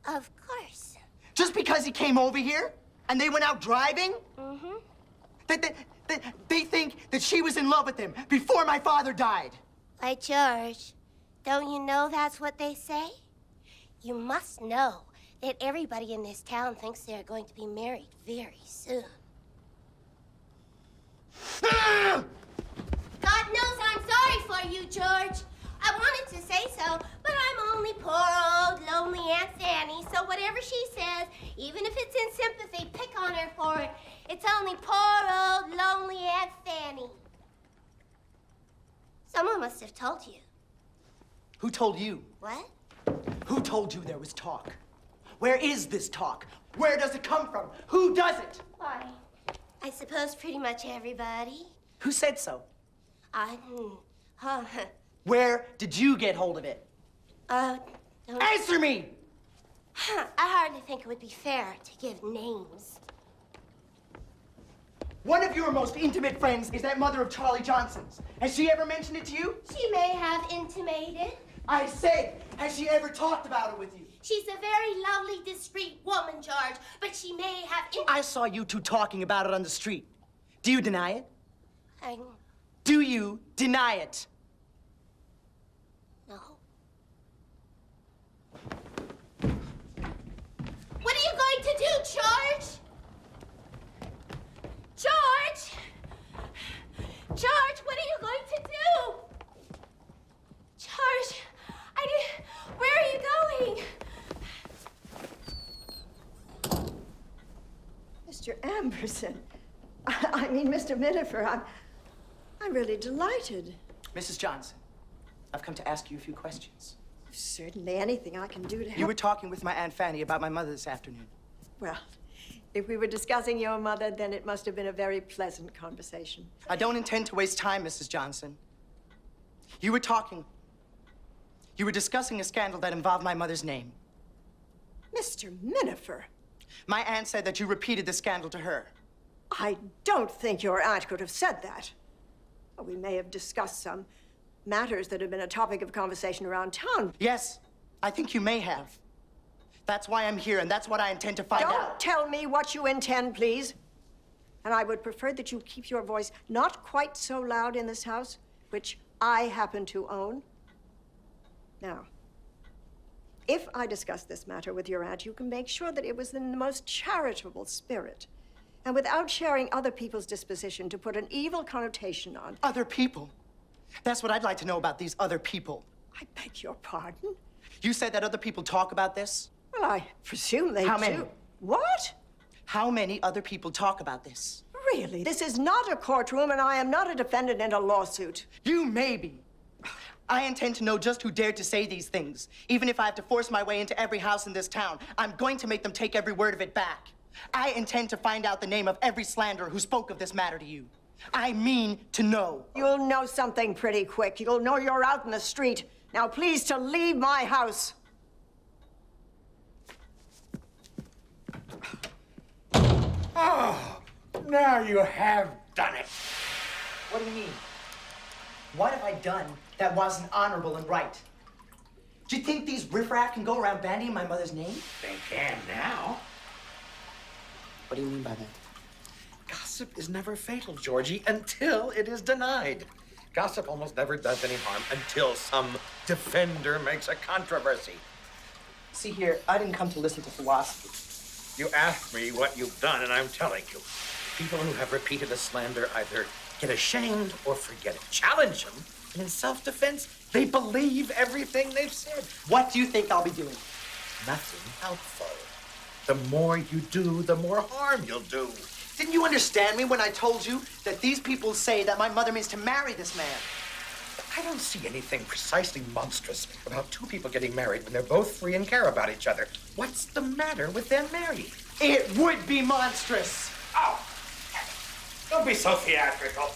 Of course. Just because he came over here and they went out driving? Mm-hmm. They think that she was in love with him before my father died. Why, George, don't you know that's what they say? You must know that everybody in this town thinks they're going to be married very soon. God knows I'm sorry for you, George. I wanted to say so, but I'm only poor old lonely Aunt Fanny, so whatever she says, even if it's in sympathy, pick on her for it. It's only poor old lonely Aunt Fanny. Someone must have told you. Who told you? What? Who told you there was talk? Where is this talk? Where does it come from? Who does it? Why, I suppose pretty much everybody. Who said so? Huh. Where did you get hold of it? Answer me! I hardly think it would be fair to give names. One of your most intimate friends is that mother of Charlie Johnson's. Has she ever mentioned it to you? She may have intimated. I say, has she ever talked about it with you? She's a very lovely, discreet woman, George, but she may have... I saw you two talking about it on the street. Do you deny it? I... Do you deny it? No. What are you going to do, George? George! George, what are you going to do? George, where are you going? Mr. Amberson. I mean, Mr. Minafer, I'm really delighted. Mrs. Johnson, I've come to ask you a few questions. Certainly anything I can do to help. You were talking with my Aunt Fanny about my mother this afternoon. Well, if we were discussing your mother, then it must have been a very pleasant conversation. I don't intend to waste time, Mrs. Johnson. You were discussing a scandal that involved my mother's name. Mr. Minafer. My aunt said that you repeated the scandal to her. I don't think your aunt could have said that. Well, we may have discussed some matters that have been a topic of conversation around town. Yes, I think you may have. That's why I'm here, and that's what I intend to find out. Don't tell me what you intend, please. And I would prefer that you keep your voice not quite so loud in this house, which I happen to own. Now, if I discuss this matter with your aunt, you can make sure that it was in the most charitable spirit, and without sharing other people's disposition to put an evil connotation on. Other people? That's what I'd like to know about these other people. I beg your pardon? You said that other people talk about this? Well, I presume they do. How many? What? How many other people talk about this? Really? This is not a courtroom, and I am not a defendant in a lawsuit. You may be. I intend to know just who dared to say these things. Even if I have to force my way into every house in this town, I'm going to make them take every word of it back. I intend to find out the name of every slanderer who spoke of this matter to you. I mean to know. You'll know something pretty quick. You'll know you're out in the street. Now, please to leave my house. Oh, now you have done it. What do you mean? What have I done that wasn't honorable and right? Do you think these riffraff can go around bandying my mother's name? They can now. What do you mean by that? Gossip is never fatal, Georgie, until it is denied. Gossip almost never does any harm until some defender makes a controversy. See here, I didn't come to listen to philosophy. You asked me what you've done, and I'm telling you. People who have repeated a slander either get ashamed or forget it. Challenge them, and in self-defense, they believe everything they've said. What do you think I'll be doing? Nothing helpful. The more you do, the more harm you'll do. Didn't you understand me when I told you that these people say that my mother means to marry this man? I don't see anything precisely monstrous about two people getting married when they're both free and care about each other. What's the matter with them married? It would be monstrous. Oh, don't be so theatrical.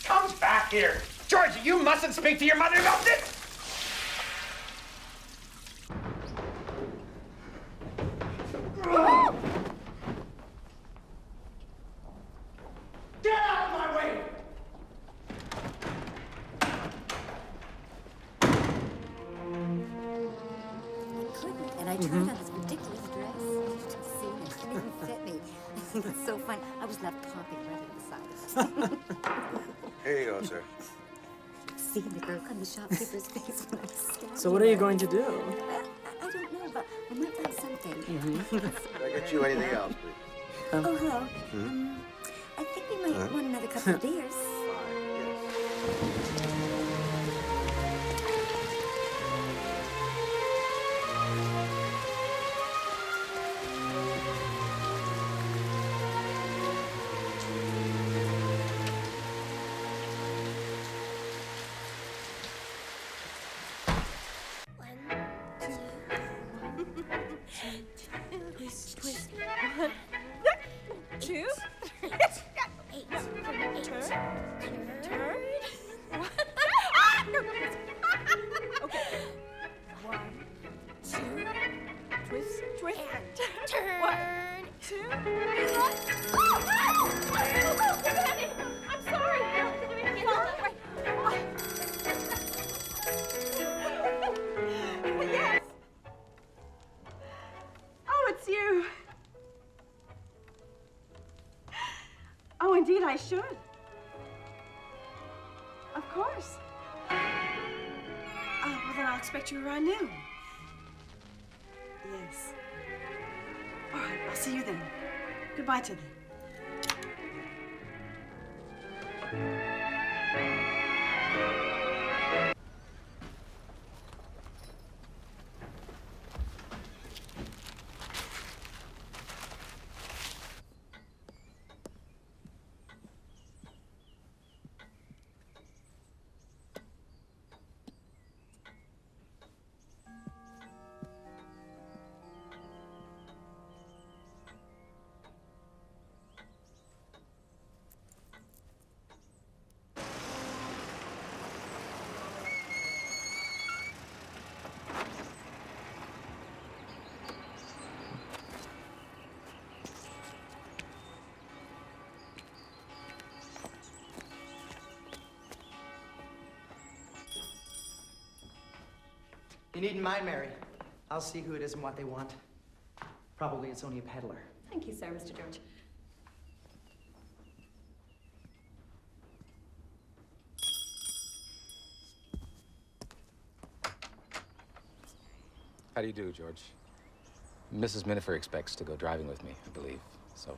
Come back here. Georgie, you mustn't speak to your mother about this. Get out of my way! And I tried on this ridiculous dress. You should see it. It didn't even fit me. It's so fun. I was left popping right at the side. Here you go, sir. Seeing the look on the shopkeeper's face when I was standing So what are you there. going to do? I don't know, but we might find something. Can I get you anything else, please? Oh, hello. I think we might want another couple of beers. Twist, twist. One, two. Turn. Turn. What? Ah! No. Okay. One, two. Twist, twist. Turn. One, two. I'm sorry. Yes. Oh, it's you. Oh, indeed, I should. Of course. Oh, well, then I'll expect you around noon. Yes. All right, I'll see you then. Goodbye till then. You needn't mind, Mary. I'll see who it is and what they want. Probably it's only a peddler. Thank you, sir, Mr. George. How do you do, George? Mrs. Minafer expects to go driving with me, I believe. So,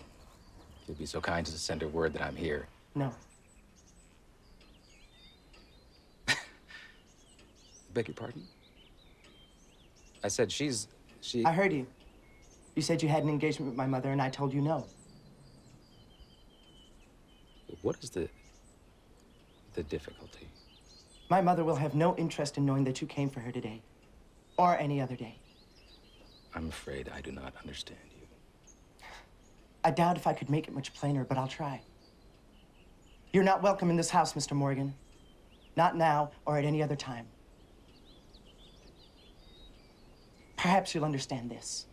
if you'd be so kind as to send her word that I'm here. No. Beg your pardon? I said she... I heard you. You said you had an engagement with my mother, and I told you no. What is the difficulty? My mother will have no interest in knowing that you came for her today. Or any other day. I'm afraid I do not understand you. I doubt if I could make it much plainer, but I'll try. You're not welcome in this house, Mr. Morgan. Not now or at any other time. Perhaps you'll understand this.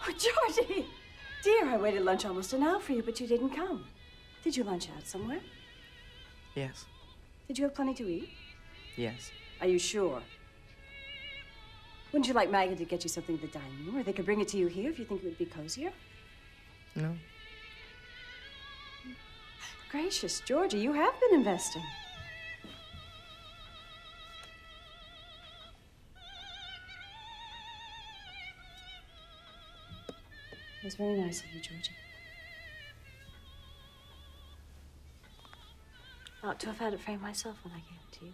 Oh, Georgie! Dear, I waited lunch almost an hour for you, but you didn't come. Did you lunch out somewhere? Yes. Did you have plenty to eat? Yes. Are you sure? Wouldn't you like Maggie to get you something at the dining room, or they could bring it to you here if you think it would be cozier? No. Gracious, Georgie, you have been investing. It was very nice of you, Georgie. I ought to have had it framed myself when I gave it to you.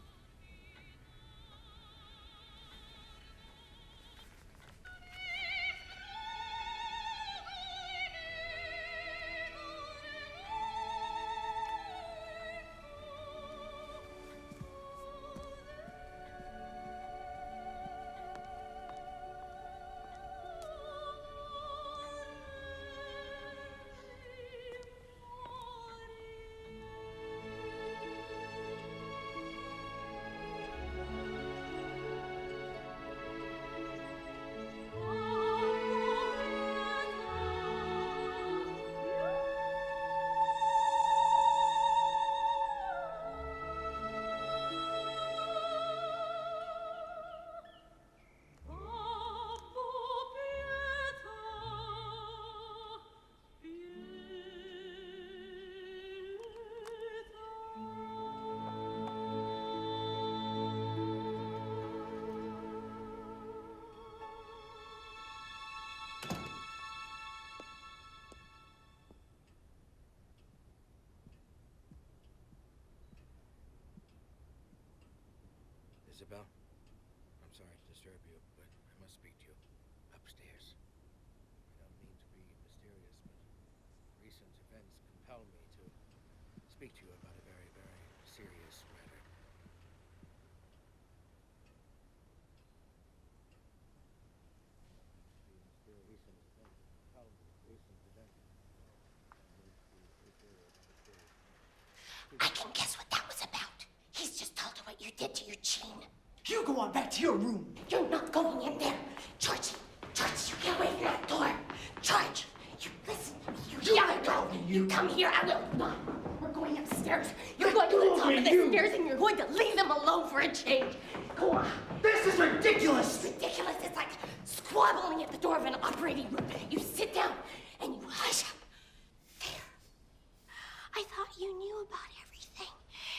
Isabelle, I'm sorry to disturb you, but I must speak to you upstairs. I don't mean to be mysterious, but recent events compel me to speak to you about a very, very serious matter. I can guess what that was about. He's just told her what you did to Eugene. You go on back to your room. You're not going in there. Georgie, you get away from that door. George, you listen to me. You yell at her. You come here, I will not. We're going upstairs. You're going to the top of the stairs and you're going to leave them alone for a change. Go on. This is ridiculous. It's ridiculous. It's like squabbling at the door of an operating room. You sit down and you hush up. There. I thought you knew about everything.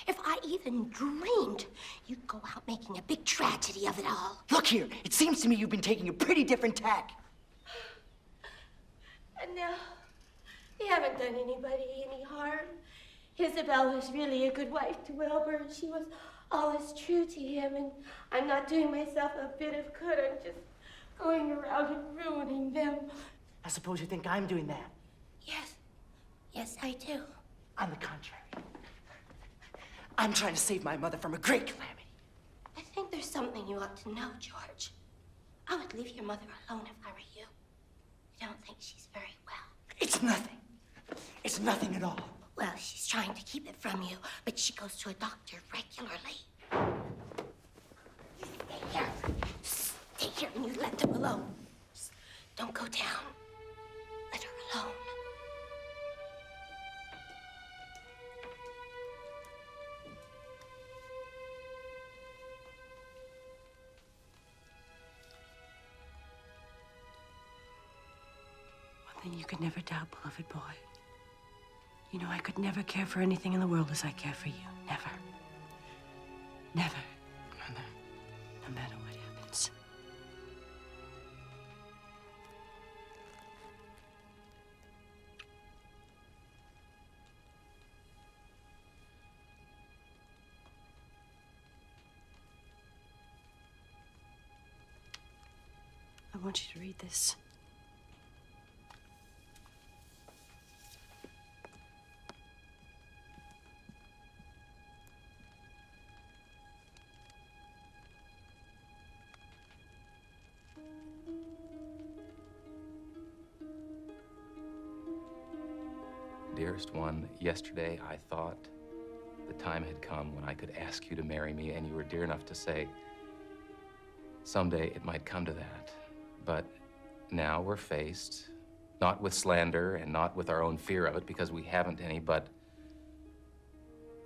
If I even dreamed you'd go out making a big tragedy of it all. Look here, it seems to me you've been taking a pretty different tack. And now, you haven't done anybody any harm. Isabelle was really a good wife to Wilbur, and she was always true to him, and I'm not doing myself a bit of good. I'm just going around and ruining them. I suppose you think I'm doing that. Yes. Yes, I do. On the contrary. I'm trying to save my mother from a great calamity. I think there's something you ought to know, George. I would leave your mother alone if I were you. I don't think she's very well. It's nothing. It's nothing at all. Well, she's trying to keep it from you, but she goes to a doctor regularly. You stay here. Stay here and you let them alone. Just don't go down. Let her alone. One thing you could never doubt, beloved boy. You know, I could never care for anything in the world as I care for you. Never. Never. No matter what happens. I want you to read this. Dearest one, yesterday I thought the time had come when I could ask you to marry me, and you were dear enough to say someday it might come to that. But now we're faced, not with slander and not with our own fear of it, because we haven't any, but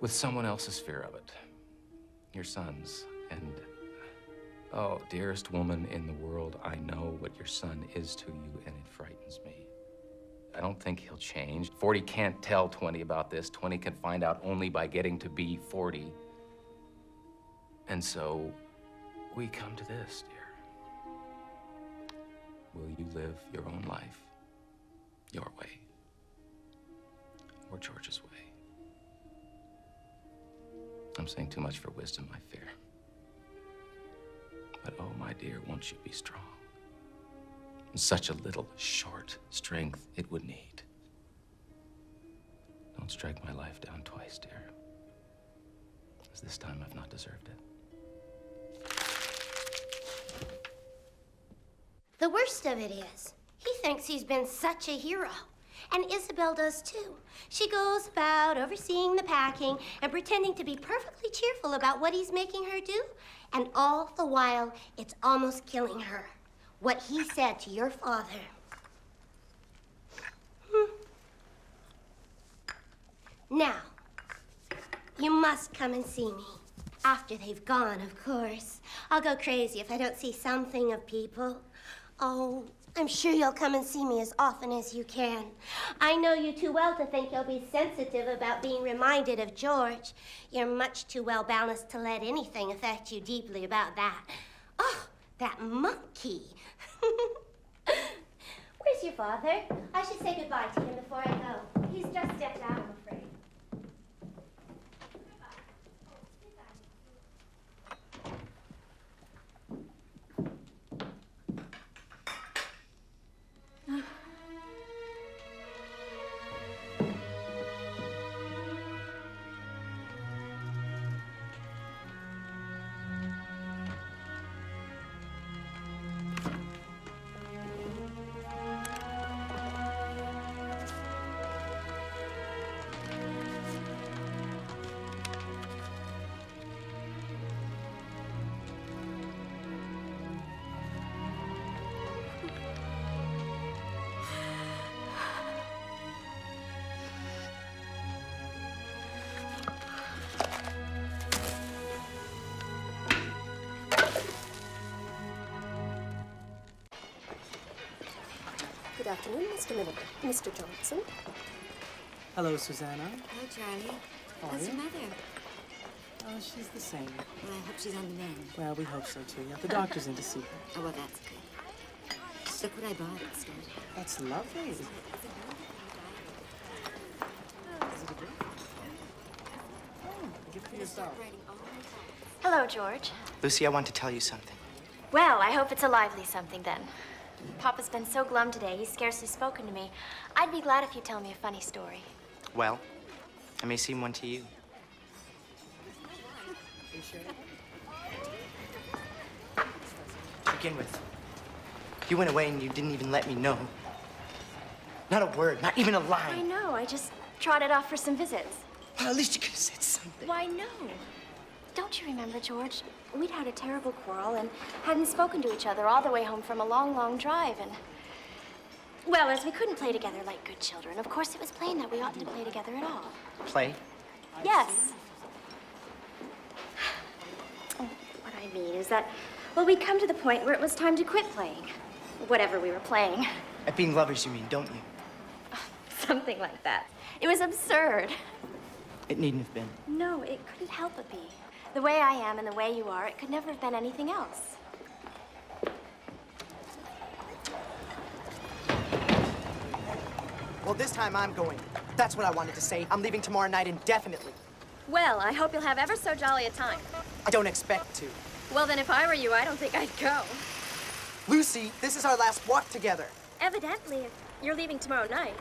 with someone else's fear of it. Your son's. And, oh, dearest woman in the world, I know what your son is to you, and it frightens me. I don't think he'll change. 40 can't tell 20 about this. 20 can find out only by getting to be 40. And so we come to this, dear. Will you live your own life, your way, or George's way? I'm saying too much for wisdom, I fear. But oh, my dear, won't you be strong? Such a little, short strength it would need. Don't strike my life down twice, dear. As this time I've not deserved it. The worst of it is, he thinks he's been such a hero. And Isabelle does too. She goes about overseeing the packing and pretending to be perfectly cheerful about what he's making her do. And all the while, it's almost killing her. What he said to your father. Now, you must come and see me. After they've gone, of course. I'll go crazy if I don't see something of people. Oh, I'm sure you'll come and see me as often as you can. I know you too well to think you'll be sensitive about being reminded of George. You're much too well balanced to let anything affect you deeply about that. Oh, that monkey. Where's your father? I should say goodbye to him before I go. He's just stepped out, I'm afraid. Good afternoon, Mr. Minafer. Mr. Johnson. Hello, Susanna. Hello, Charlie. How are How's you? your mother? Oh, she's the same. Well, I hope she's on the mend. Well, we hope so, too. Yeah, the doctor's in to see her. Oh, well, that's good. Just look what I bought instead. That's lovely. yourself. Hello, George. Lucy, I want to tell you something. Well, I hope it's a lively something then. Papa's been so glum today, he's scarcely spoken to me. I'd be glad if you'd tell me a funny story. Well, I may seem one to you. To begin with, you went away and you didn't even let me know. Not a word, not even a I line. know, I just trotted off for some visits. Well, at least you could have said something. Why, no. Don't you remember, George? We'd had a terrible quarrel and hadn't spoken to each other all the way home from a long, long drive, and... Well, as we couldn't play together like good children, of course it was plain that we oughtn't to play together at all. Play? Yes. Oh, what I mean is that, well, we'd come to the point where it was time to quit playing. Whatever we were playing. At being lovers, you mean, don't you? Something like that. It was absurd. It needn't have been. No, it couldn't help but be. The way I am and the way you are, it could never have been anything else. Well, this time I'm going. That's what I wanted to say. I'm leaving tomorrow night indefinitely. Well, I hope you'll have ever so jolly a time. I don't expect to. Well, then if I were you, I don't think I'd go. Lucy, this is our last walk together. Evidently, if you're leaving tomorrow night.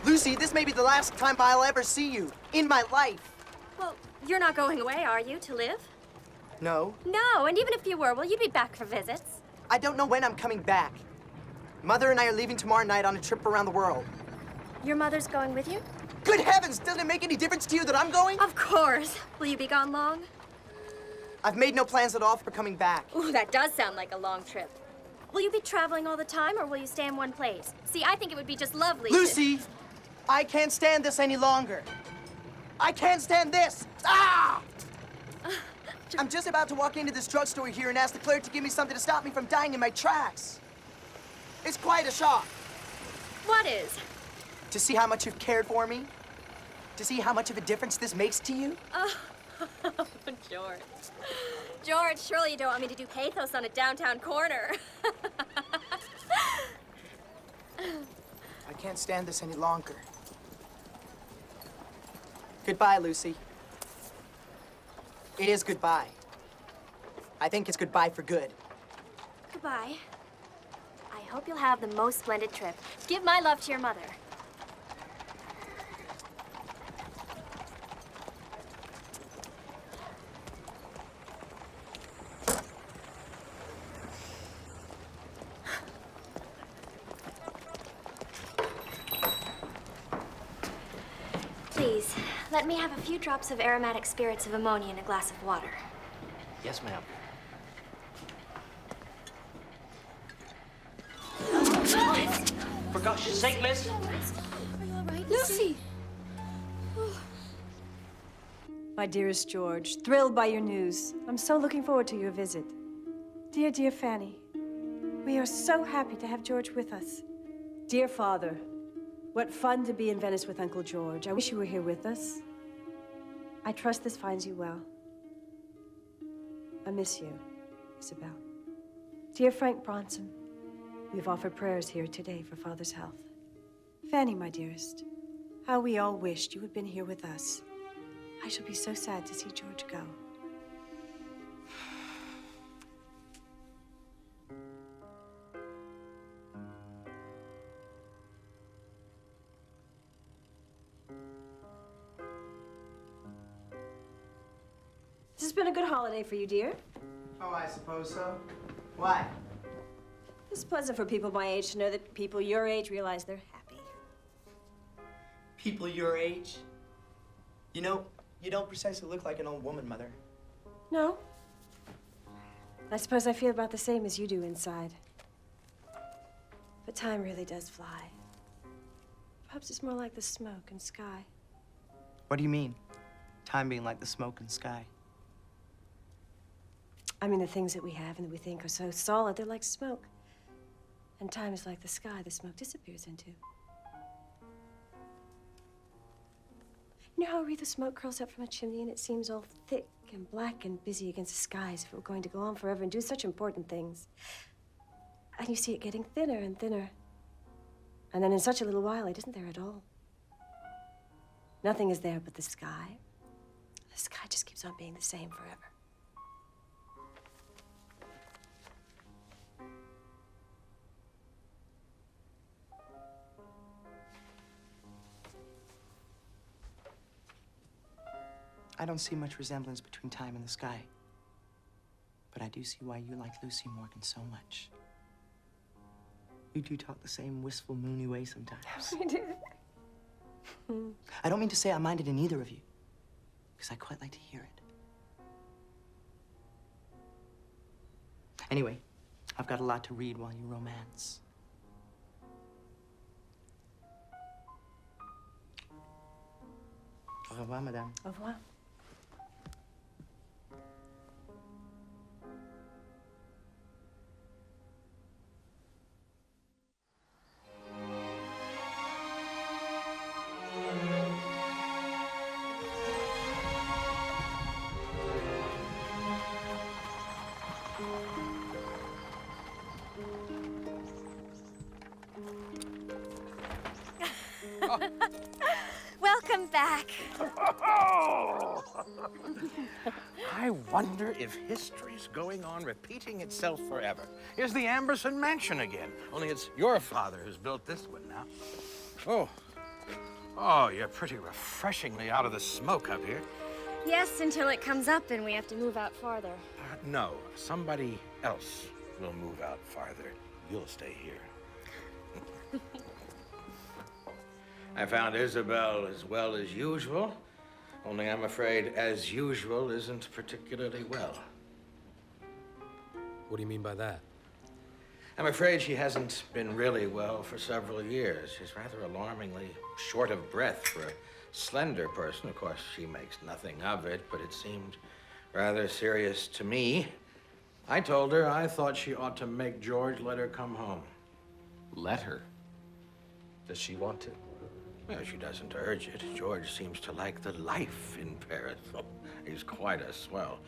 Lucy, this may be the last time I'll ever see you. In my life. Well, you're not going away, are you, to live? No. No, and even if you were, well, you'd be back for visits. I don't know when I'm coming back. Mother and I are leaving tomorrow night on a trip around the world. Your mother's going with you? Good heavens! Doesn't it make any difference to you that I'm going? Of course. Will you be gone long? I've made no plans at all for coming back. Ooh, that does sound like a long trip. Will you be traveling all the time, or will you stay in one place? See, I think it would be just lovely Lucy! I can't stand this any longer. I can't stand this! Ah! I'm just about to walk into this drugstore here and ask the clerk to give me something to stop me from dying in my tracks. It's quite a shock. What is? To see how much you've cared for me. To see how much of a difference this makes to you. Oh, George. George, surely you don't want me to do pathos on a downtown corner. I can't stand this any longer. Goodbye, Lucy. It is goodbye. I think it's goodbye for good. Goodbye. I hope you'll have the most splendid trip. Give my love to your mother. Please, let me have a few drops of aromatic spirits of ammonia in a glass of water. Yes, ma'am. For gosh sake, miss. Are you all right, Lucy? My dearest George, thrilled by your news. I'm so looking forward to your visit. Dear, dear Fanny, we are so happy to have George with us. Dear Father, what fun to be in Venice with Uncle George. I wish you were here with us. I trust this finds you well. I miss you, Isabelle. Dear Frank Bronson, we've offered prayers here today for Father's health. Fanny, my dearest, how we all wished you had been here with us. I shall be so sad to see George go. This has been a good holiday for you, dear. Oh, I suppose so. Why? It's pleasant for people my age to know that people your age realize they're happy. People your age? You know, you don't precisely look like an old woman, Mother. No. I suppose I feel about the same as you do inside. But time really does fly. Perhaps it's more like the smoke and sky. What do you mean? Time being like the smoke and sky. I mean, the things that we have and that we think are so solid, they're like smoke. And time is like the sky the smoke disappears into. You know how Aretha smoke curls up from a chimney and it seems all thick and black and busy against the sky as if it were going to go on forever and do such important things. And you see it getting thinner and thinner. And then in such a little while, it isn't there at all. Nothing is there but the sky sky just keeps on being the same forever. I don't see much resemblance between time and the sky. But I do see why you like Lucy Morgan so much. You do talk the same wistful, moony way sometimes. We do. I don't mean to say I minded in either of you, because I quite like to hear it. Anyway, I've got a lot to read while you romance. Au revoir, madame. Au revoir. Welcome back. I wonder if history's going on repeating itself forever. Here's the Amberson mansion again, only it's your father who's built this one now. Oh, you're pretty refreshingly out of the smoke up here. Yes, until it comes up and we have to move out farther. No, somebody else will move out farther. You'll stay here. I found Isabelle as well as usual, only I'm afraid as usual isn't particularly well. What do you mean by that? I'm afraid she hasn't been really well for several years. She's rather alarmingly short of breath for a slender person. Of course, she makes nothing of it, but it seemed rather serious to me. I told her I thought she ought to make George let her come home. Let her? Does she want to? Well, she doesn't urge it. George seems to like the life in Paris. He's quite a swell.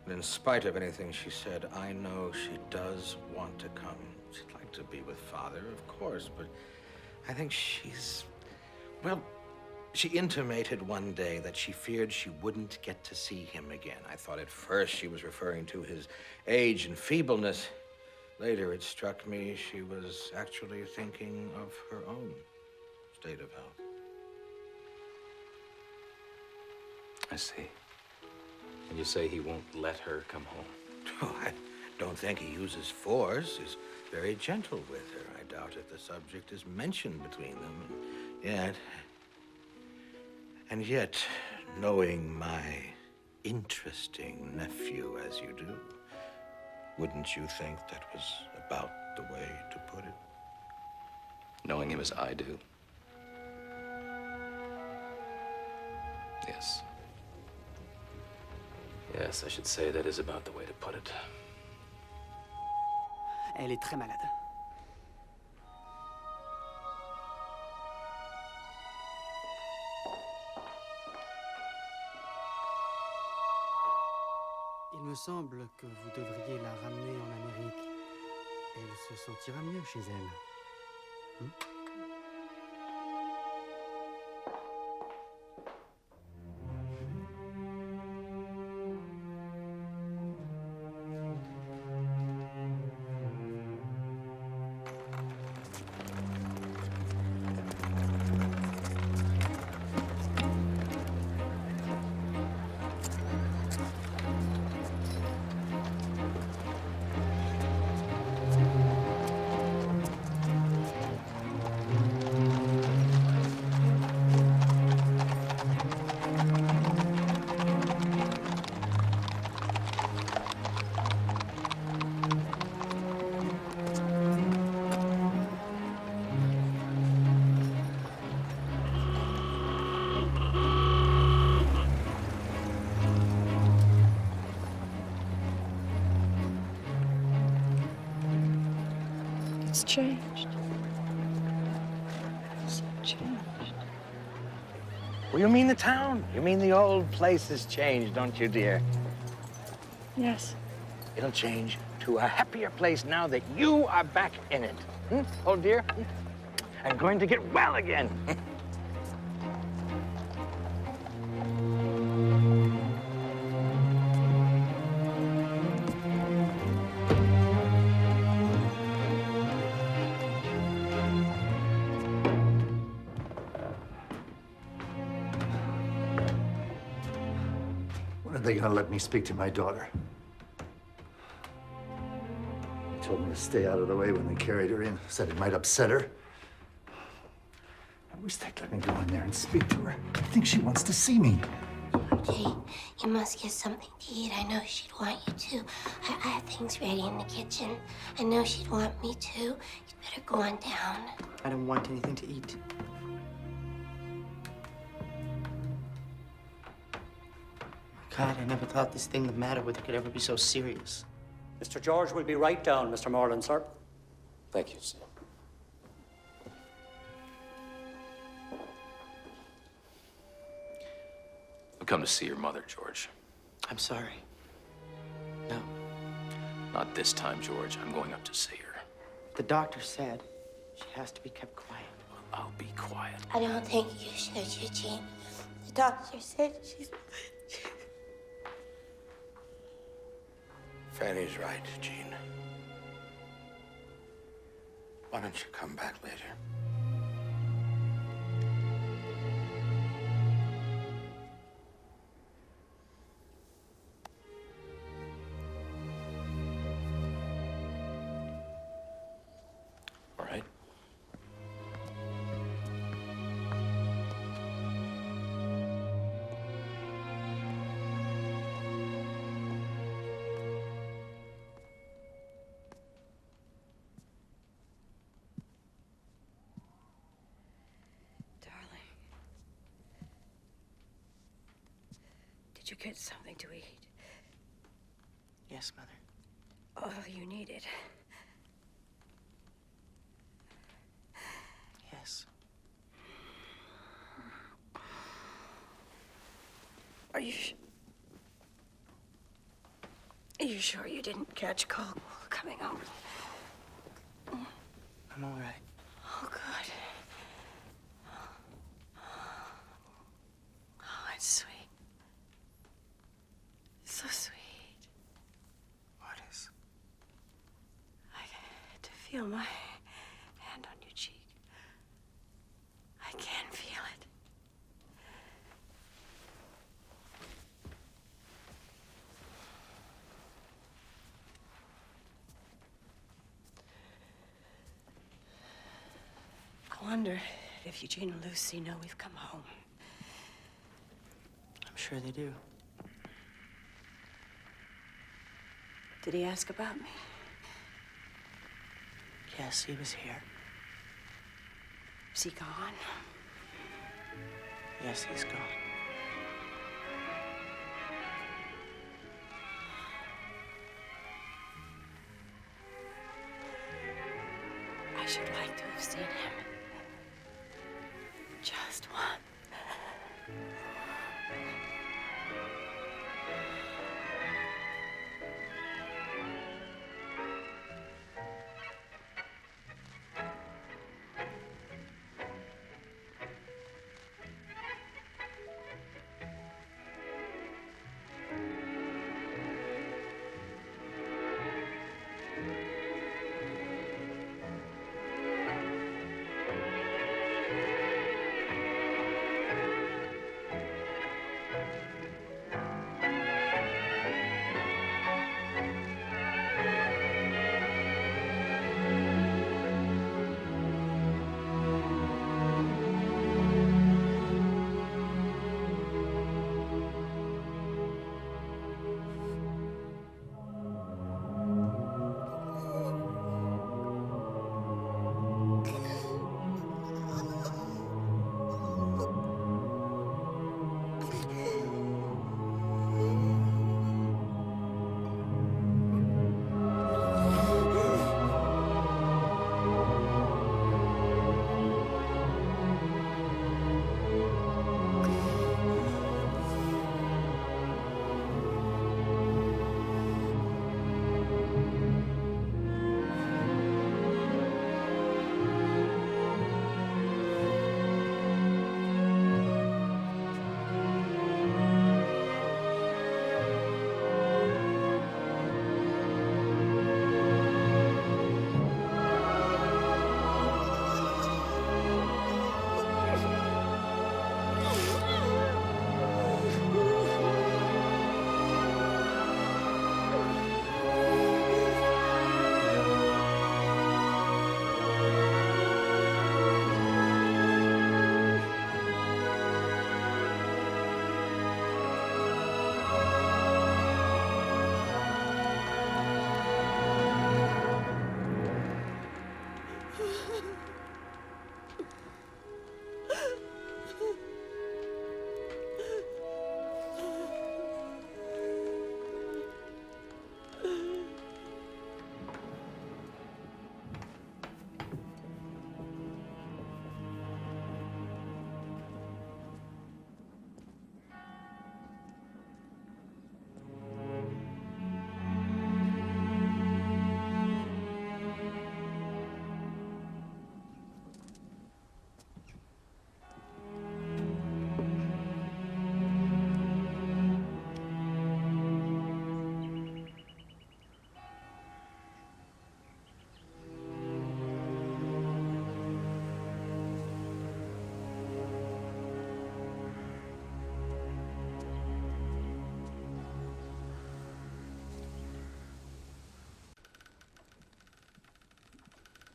But in spite of anything she said, I know she does want to come. She'd like to be with Father, of course, but I think well, she intimated one day that she feared she wouldn't get to see him again. I thought at first she was referring to his age and feebleness. Later, it struck me she was actually thinking of her own state of health. I see. And you say he won't let her come home? Oh, I don't think he uses force. He's very gentle with her. I doubt if the subject is mentioned between them. And yet, knowing my interesting nephew as you do, wouldn't you think that was about the way to put it? Knowing him as I do? Yes. Yes, I should say that is about the way to put it. Elle est très malade. Il me semble que vous devriez la ramener en Amérique. Elle se sentira mieux chez elle. It's changed. It's changed. Well, you mean the town? You mean the old place has changed, don't you, dear? Yes. It'll change to a happier place now that you are back in it. Oh, dear? I'm going to get well again. When are they gonna let me speak to my daughter? They told me to stay out of the way when they carried her in. Said it might upset her. I wish they'd let me go in there and speak to her. I think she wants to see me. Jay, you must get something to eat. I know she'd want you to. I have things ready in the kitchen. I know she'd want me to. You'd better go on down. I don't want anything to eat. God, I never thought this thing the matter with her could ever be so serious. Mr. George will be right down, Mr. Morland, sir. Thank you, sir. I've come to see your mother, George. I'm sorry. No. Not this time, George. I'm going up to see her. The doctor said she has to be kept quiet. Well, I'll be quiet. I don't think you should, Eugene. The doctor said she's... Fanny's right, Jean. Why don't you come back later? All right. Did you get something to eat? Yes, Mother. All you needed. Yes. Are you sure you didn't catch cold coming home? I'm all right. Oh, good. Oh, it's sweet. So sweet. What is? I get to feel my hand on your cheek. I can feel it. I wonder if Eugene and Lucy know we've come home. I'm sure they do. Did he ask about me? Yes, he was here. Is he gone? Yes, he's gone. I should like to have seen him. Just one.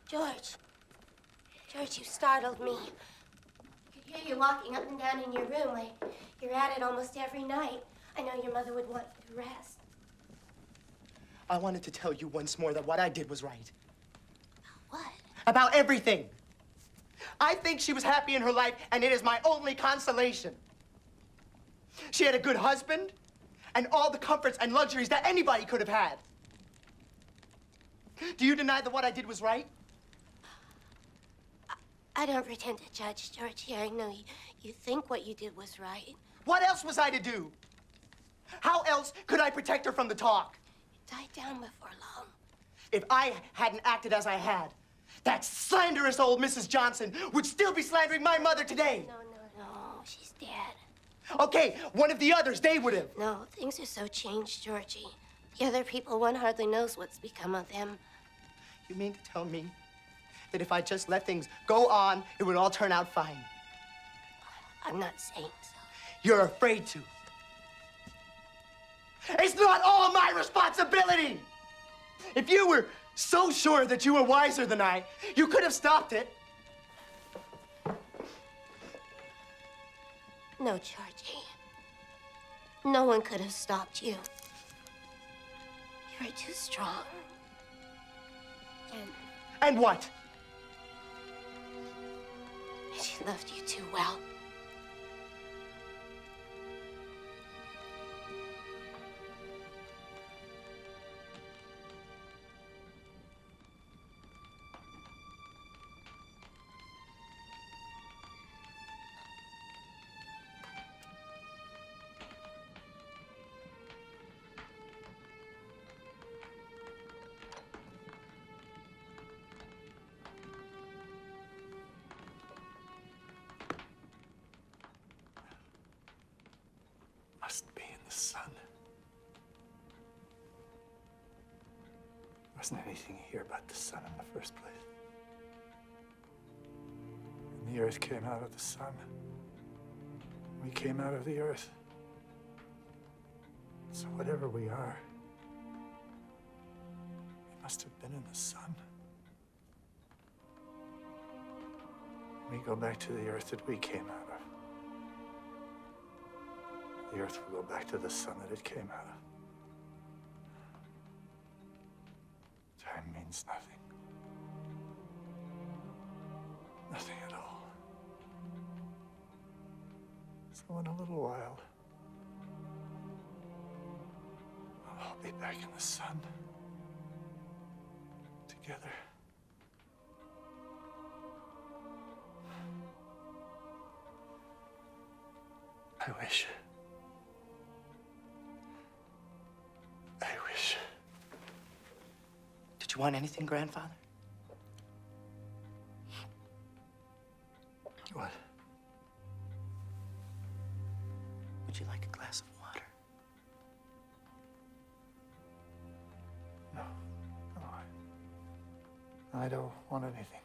George. George, you startled me. I could hear you walking up and down in your room. You're at it almost every night. I know your mother would want you to rest. I wanted to tell you once more that what I did was right. What? About everything. I think she was happy in her life, and it is my only consolation. She had a good husband, and all the comforts and luxuries that anybody could have had. Do you deny that what I did was right? I don't pretend to judge, George, here. I know you think what you did was right. What else was I to do? How else could I protect her from the talk? You died down before long. If I hadn't acted as I had, that slanderous old Mrs. Johnson would still be slandering my mother today. No, she's dead. Okay, one of the others, they would have. No, things are so changed, Georgie. The other people, one hardly knows what's become of them. You mean to tell me that if I just let things go on, it would all turn out fine? I'm not saying so. You're afraid to. It's not all my responsibility! If you were so sure that you were wiser than I, you could have stopped it. No, Georgie. No one could have stopped you. You were too strong. And what? She loved you too well. Must be in the sun. Wasn't anything here but the sun in the first place. And the earth came out of the sun. We came out of the earth. So whatever we are, we must have been in the sun. We go back to the earth that we came out of. The earth will go back to the sun that it came out of. Time means nothing. Nothing at all. So in a little while, we'll all be back in the sun. Together. I wish. Did you want anything, Grandfather? What? Would you like a glass of water? No. I don't want anything.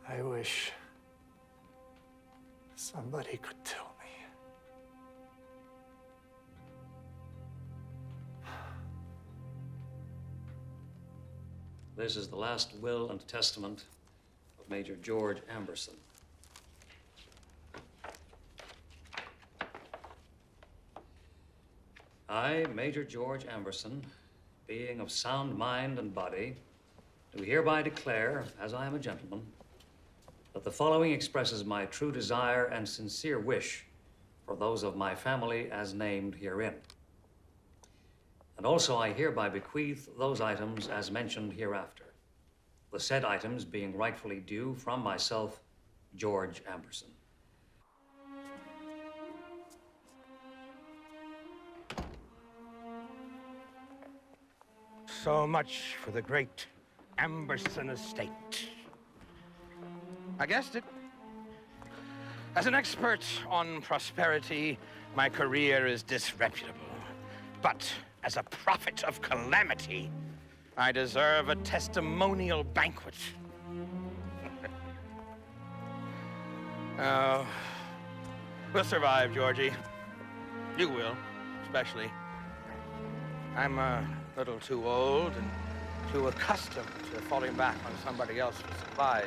I wish somebody could tell me. This is the last will and testament of Major George Amberson. I, Major George Amberson, being of sound mind and body, do hereby declare, as I am a gentleman, that the following expresses my true desire and sincere wish for those of my family as named herein. And also I hereby bequeath those items as mentioned hereafter, the said items being rightfully due from myself, George Amberson. So much for the great Amberson estate. I guessed it. As an expert on prosperity, my career is disreputable. But as a prophet of calamity, I deserve a testimonial banquet. Oh, we'll survive, Georgie. You will, especially. I'm a little too old and too accustomed to falling back on somebody else for supplies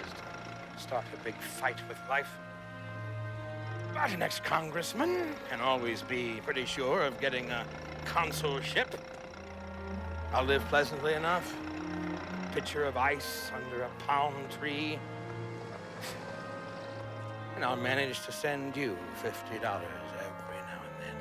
to start a big fight with life. But an ex-congressman can always be pretty sure of getting a consulship. I'll live pleasantly enough. Pitcher of ice under a palm tree. And I'll manage to send you $50 every now and then.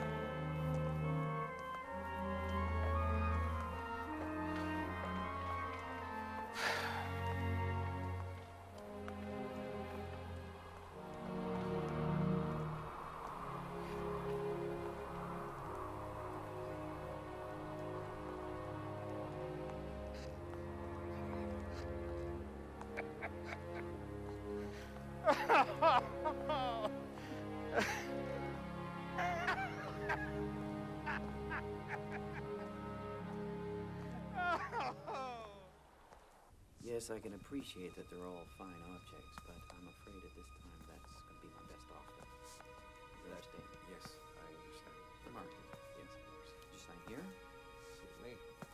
Yes, I can appreciate that they're all fine objects, but I'm afraid at this time that's going to be my best offer. You understand? Yes, I understand. The market. Yes, of course. Did you sign here? Certainly. That's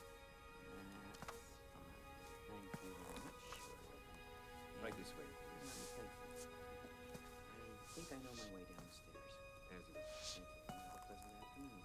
fine. Thank you very much. Right this way. Thank you. I think I know my way downstairs. As you wish. Thank you. Have a pleasant afternoon.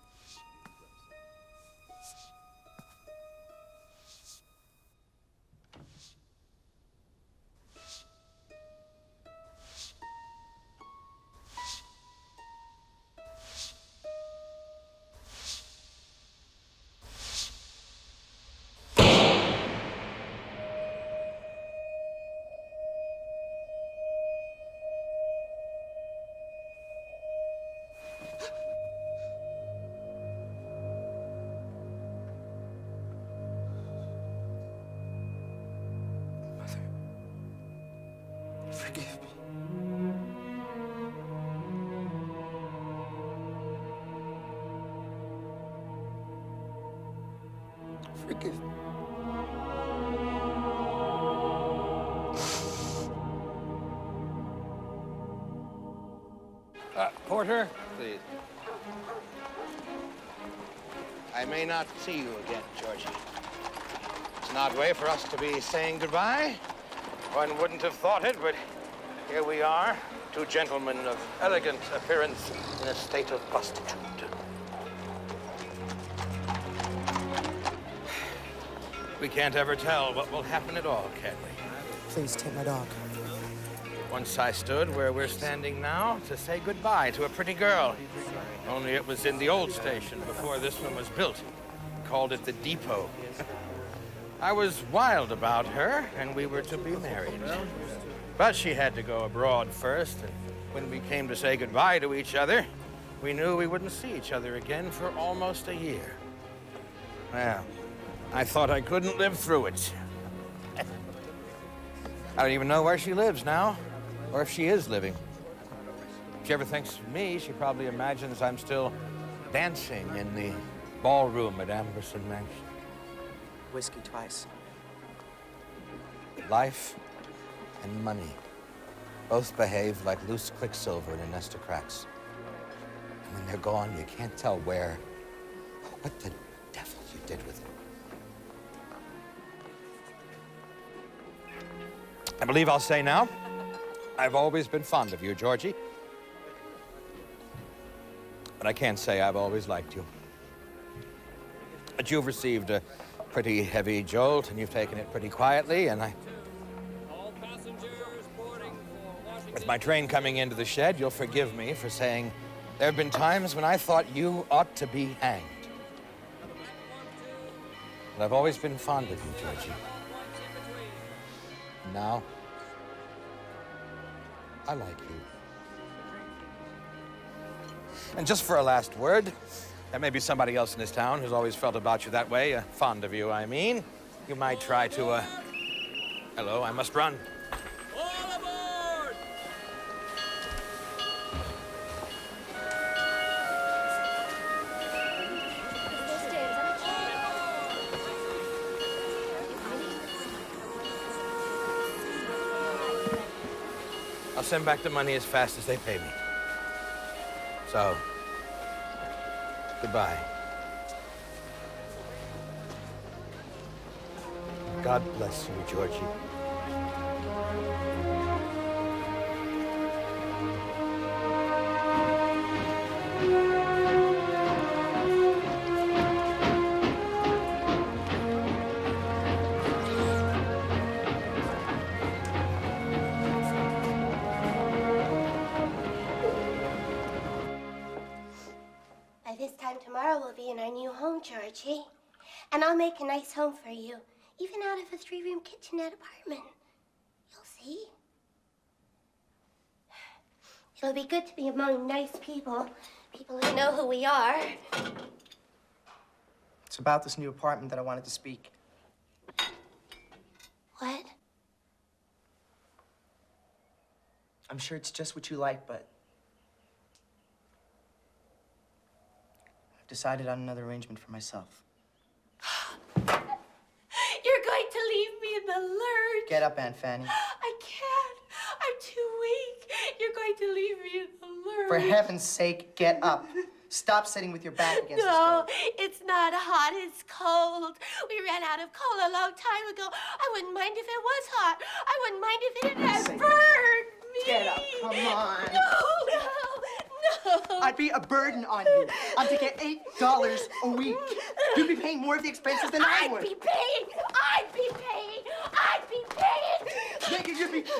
Forgive me. Forgive me. Porter, please. I may not see you again, Georgie. It's an odd way for us to be saying goodbye. One wouldn't have thought it, but here we are, two gentlemen of elegant appearance in a state of prostitute. We can't ever tell what will happen at all, can we? Please take my dog. Once I stood where we're standing now to say goodbye to a pretty girl. Only it was in the old station before this one was built. We called it the Depot. I was wild about her, and we were to be married. But she had to go abroad first, and when we came to say goodbye to each other, we knew we wouldn't see each other again for almost a year. Well, I thought I couldn't live through it. I don't even know where she lives now, or if she is living. If she ever thinks of me, she probably imagines I'm still dancing in the ballroom at Amberson Mansion. Whiskey twice. Life and money both behave like loose quicksilver in a nest of cracks. And when they're gone, you can't tell where or what the devil you did with it. I believe I'll say now, I've always been fond of you, Georgie. But I can't say I've always liked you. But you've received a pretty heavy jolt, and you've taken it pretty quietly, and with my train coming into the shed, you'll forgive me for saying there have been times when I thought you ought to be hanged. But I've always been fond of you, Georgie. And now, I like you. And just for a last word, there may be somebody else in this town who's always felt about you that way, fond of you, I mean. You might try to, hello, I must run. All aboard! I'll send back the money as fast as they pay me. So, goodbye. God bless you, Georgie. By this time tomorrow, we'll be in our new home, Georgie. And I'll make a nice home for you, even out of a 3-room kitchenette apartment. You'll see. It'll be good to be among nice people, people who know who we are. It's about this new apartment that I wanted to speak. What? I'm sure it's just what you like, but I've decided on another arrangement for myself. You're going to leave me in the lurch. Get up, Aunt Fanny. I can't. I'm too weak. You're going to leave me in the lurch. For heaven's sake, get up. Stop sitting with your back against the No, stove. it's not hot, it's cold. We ran out of coal a long time ago. I wouldn't mind if it was hot. I wouldn't mind if it had burned me. Get up, come on. No. I'd be a burden on you. I'm to get $8 a week. You'd be paying more of the expenses than I would. I'd be paying.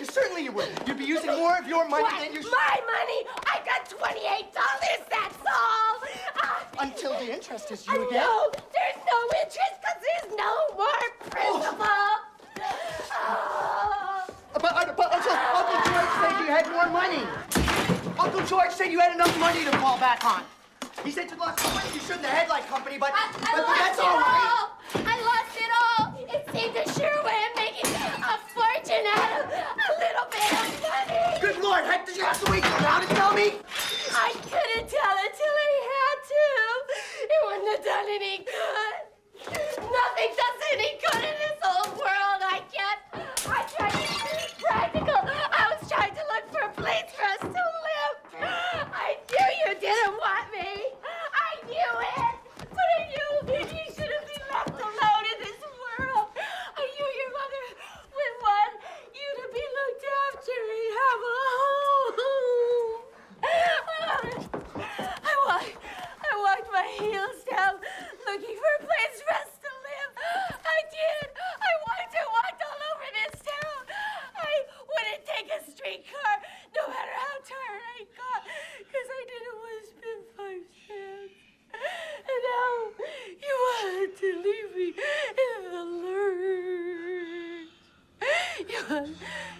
Certainly you would. You'd be using more of your money than you should. My money? I got $28, that's all. Until the interest is due again. No, there's no interest because there's no more principal. But Uncle George said you had more money. Uncle George said you had enough money to fall back on. He said you lost more money you should in the headlight company, but that's all right. I lost it all. It seemed a sure way of making a fortune out of a little bit of money. Good Lord, did you have to wait till now to tell me? I couldn't tell it till I had to. It wouldn't have done any good. Nothing does any good in this whole world. I tried to be practical. I was trying to look for a place for us to live. I knew you didn't want me. I knew it. But I knew you shouldn't be left alone in this world. I knew your mother would want you to be looked after and have a home. I walked my heels down looking for a place for us to live. I did. I walked all over this town. I wouldn't take a streetcar no matter how tired I got because I didn't want to spend 5 cents. And now you wanted to leave me in the lurch.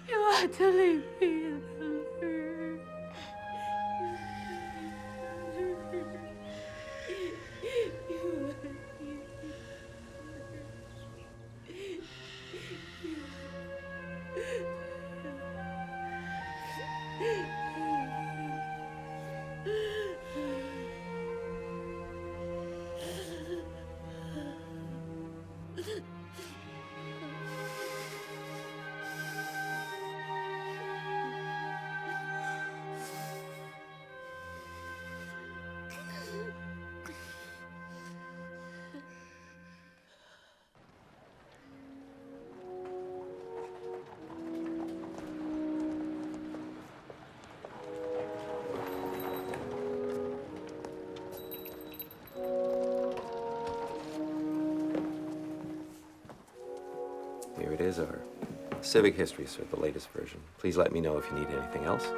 You want to leave me in the lurch. Here it is, our civic history, sir, the latest version. Please let me know if you need anything else.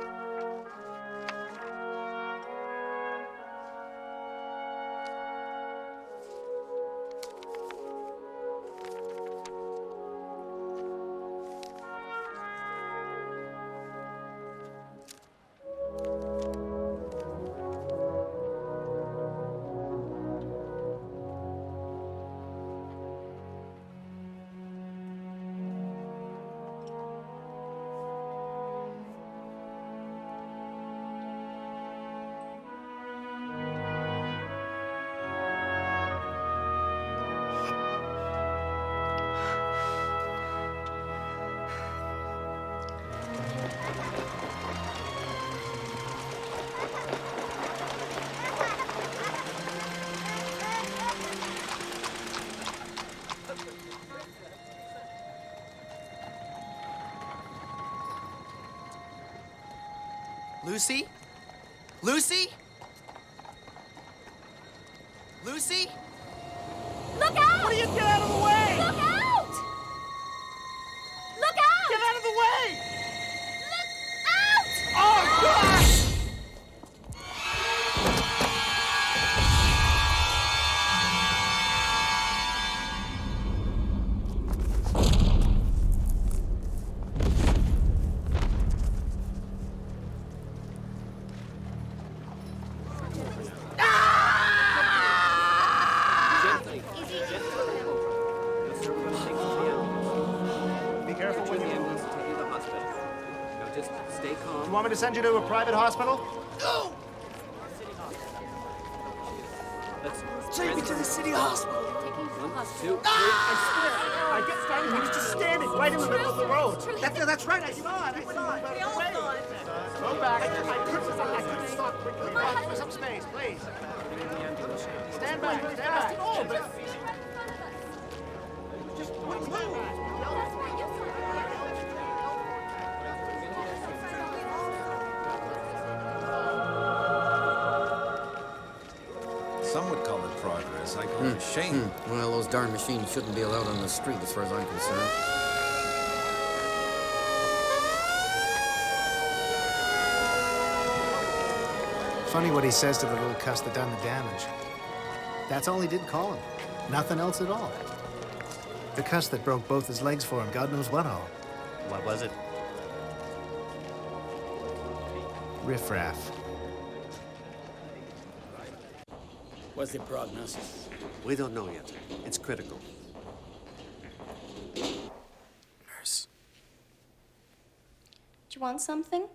Lucy? Lucy? Lucy? Look out! What do you get out of the way? Look out! Look out! Get out of the way! Look out! Oh, God! You want me to send you to a private hospital? No! Take me to the city hospital. 1, 2, 3. I swear, he was just standing right in the middle of the road. That's right, I saw it. We all saw it. Go back. I couldn't stop quickly. Give me some space, please. Stand back. Stand back. Oh, but... Just move. Some would call it progress. I call it shame. Well, those darn machines shouldn't be allowed on the street as far as I'm concerned. Funny what he says to the little cuss that done the damage. That's all he did call him. Nothing else at all. The cuss that broke both his legs for him, God knows what all. What was it? Riffraff. What's the prognosis? We don't know yet. It's critical. Nurse. Do you want something?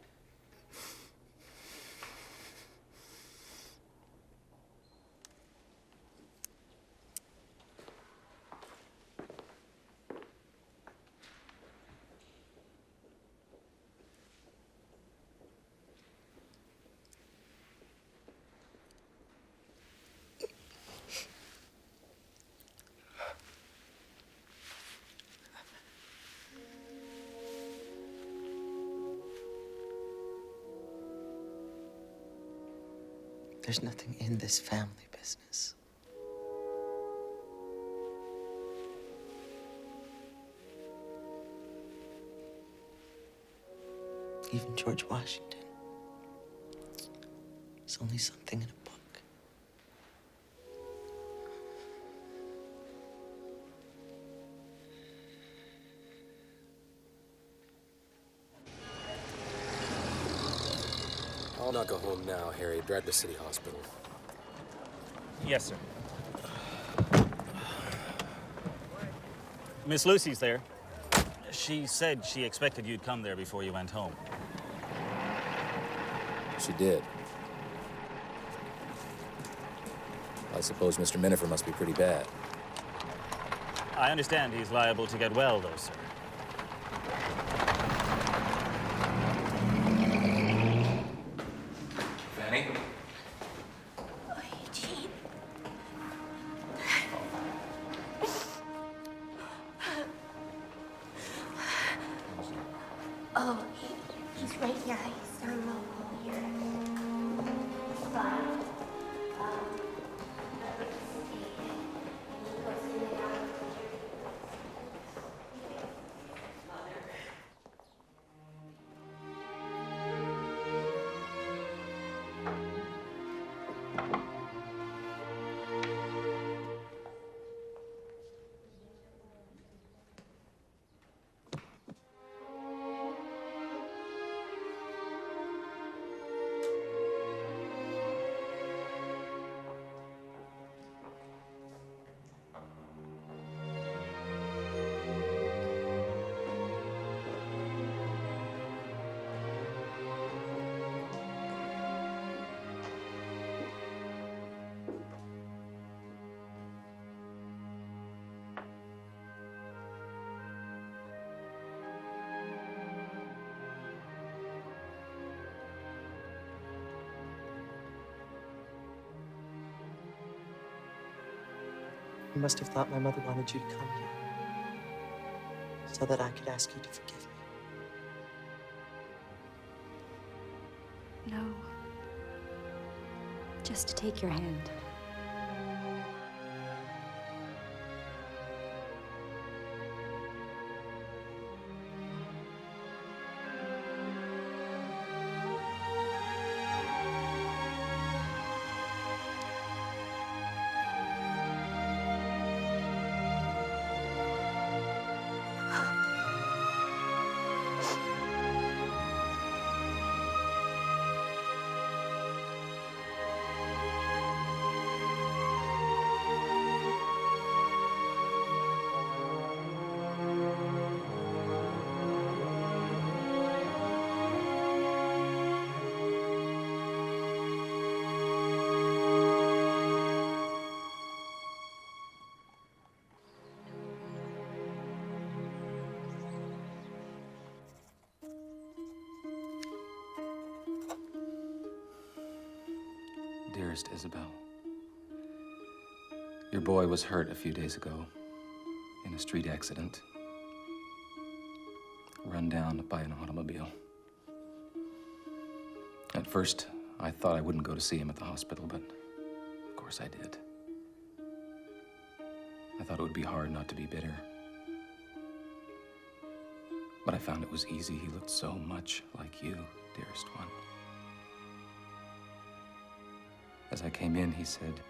There's nothing in this family business. Even George Washington. It's only something in a book. I'll not go home now, Harry. Drive to City Hospital. Yes, sir. Miss Lucy's there. She said she expected you'd come there before you went home. She did. I suppose Mr. Minafer must be pretty bad. I understand he's liable to get well, though, sir. Fanny? Oh, Eugene. Oh, he's right here. He's down local here. Fine. You must have thought my mother wanted you to come here so that I could ask you to forgive No. Just to take your hand. Dearest Isabelle, your boy was hurt a few days ago in a street accident. Run down by an automobile. At first, I thought I wouldn't go to see him at the hospital, but of course I did. I thought it would be hard not to be bitter. But I found it was easy. He looked so much like you, dearest one. As I came in, he said,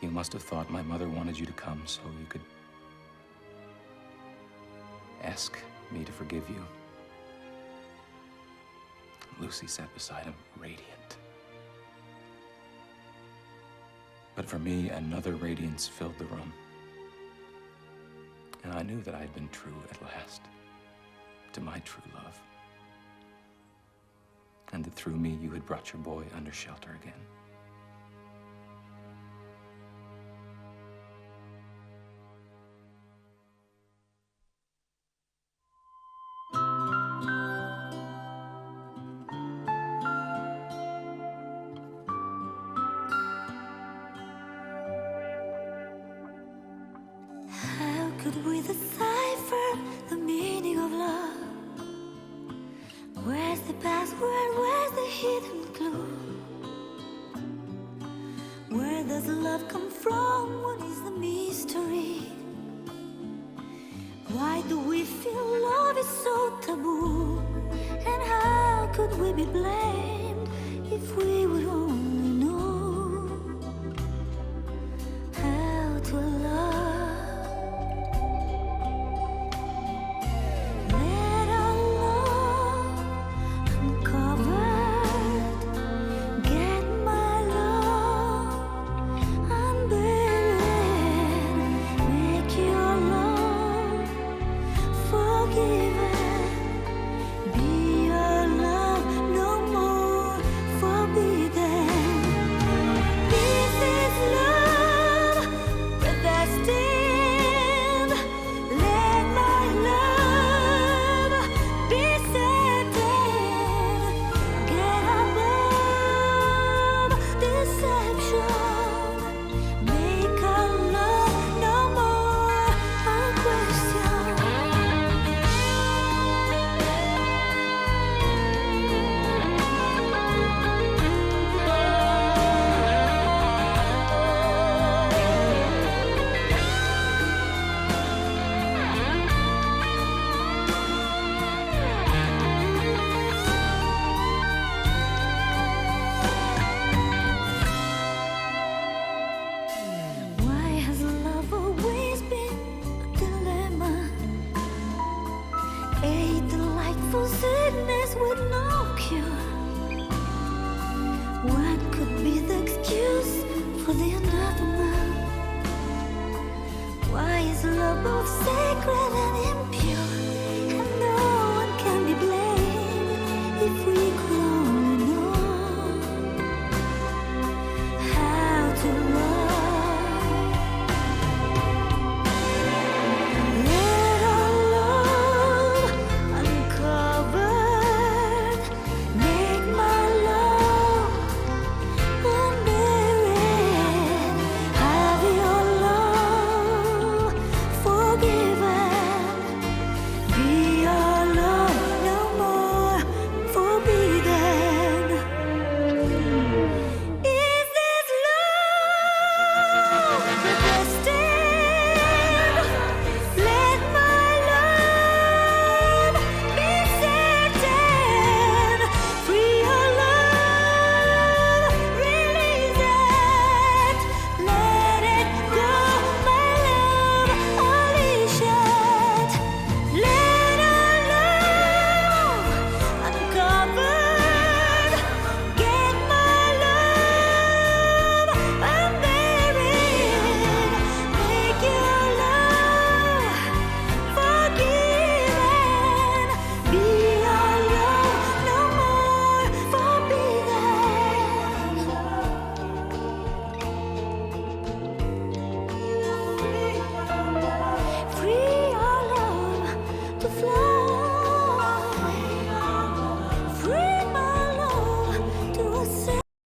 "You must have thought my mother wanted you to come so you could ask me to forgive you." Lucy sat beside him, radiant. But for me, another radiance filled the room. And I knew that I had been true at last to my true love. And that through me, you had brought your boy under shelter again. How could we decipher the meaning of love? Where's the password? Where's the hidden clue? Where does love come from? What is the mystery? Why do we feel love is so taboo?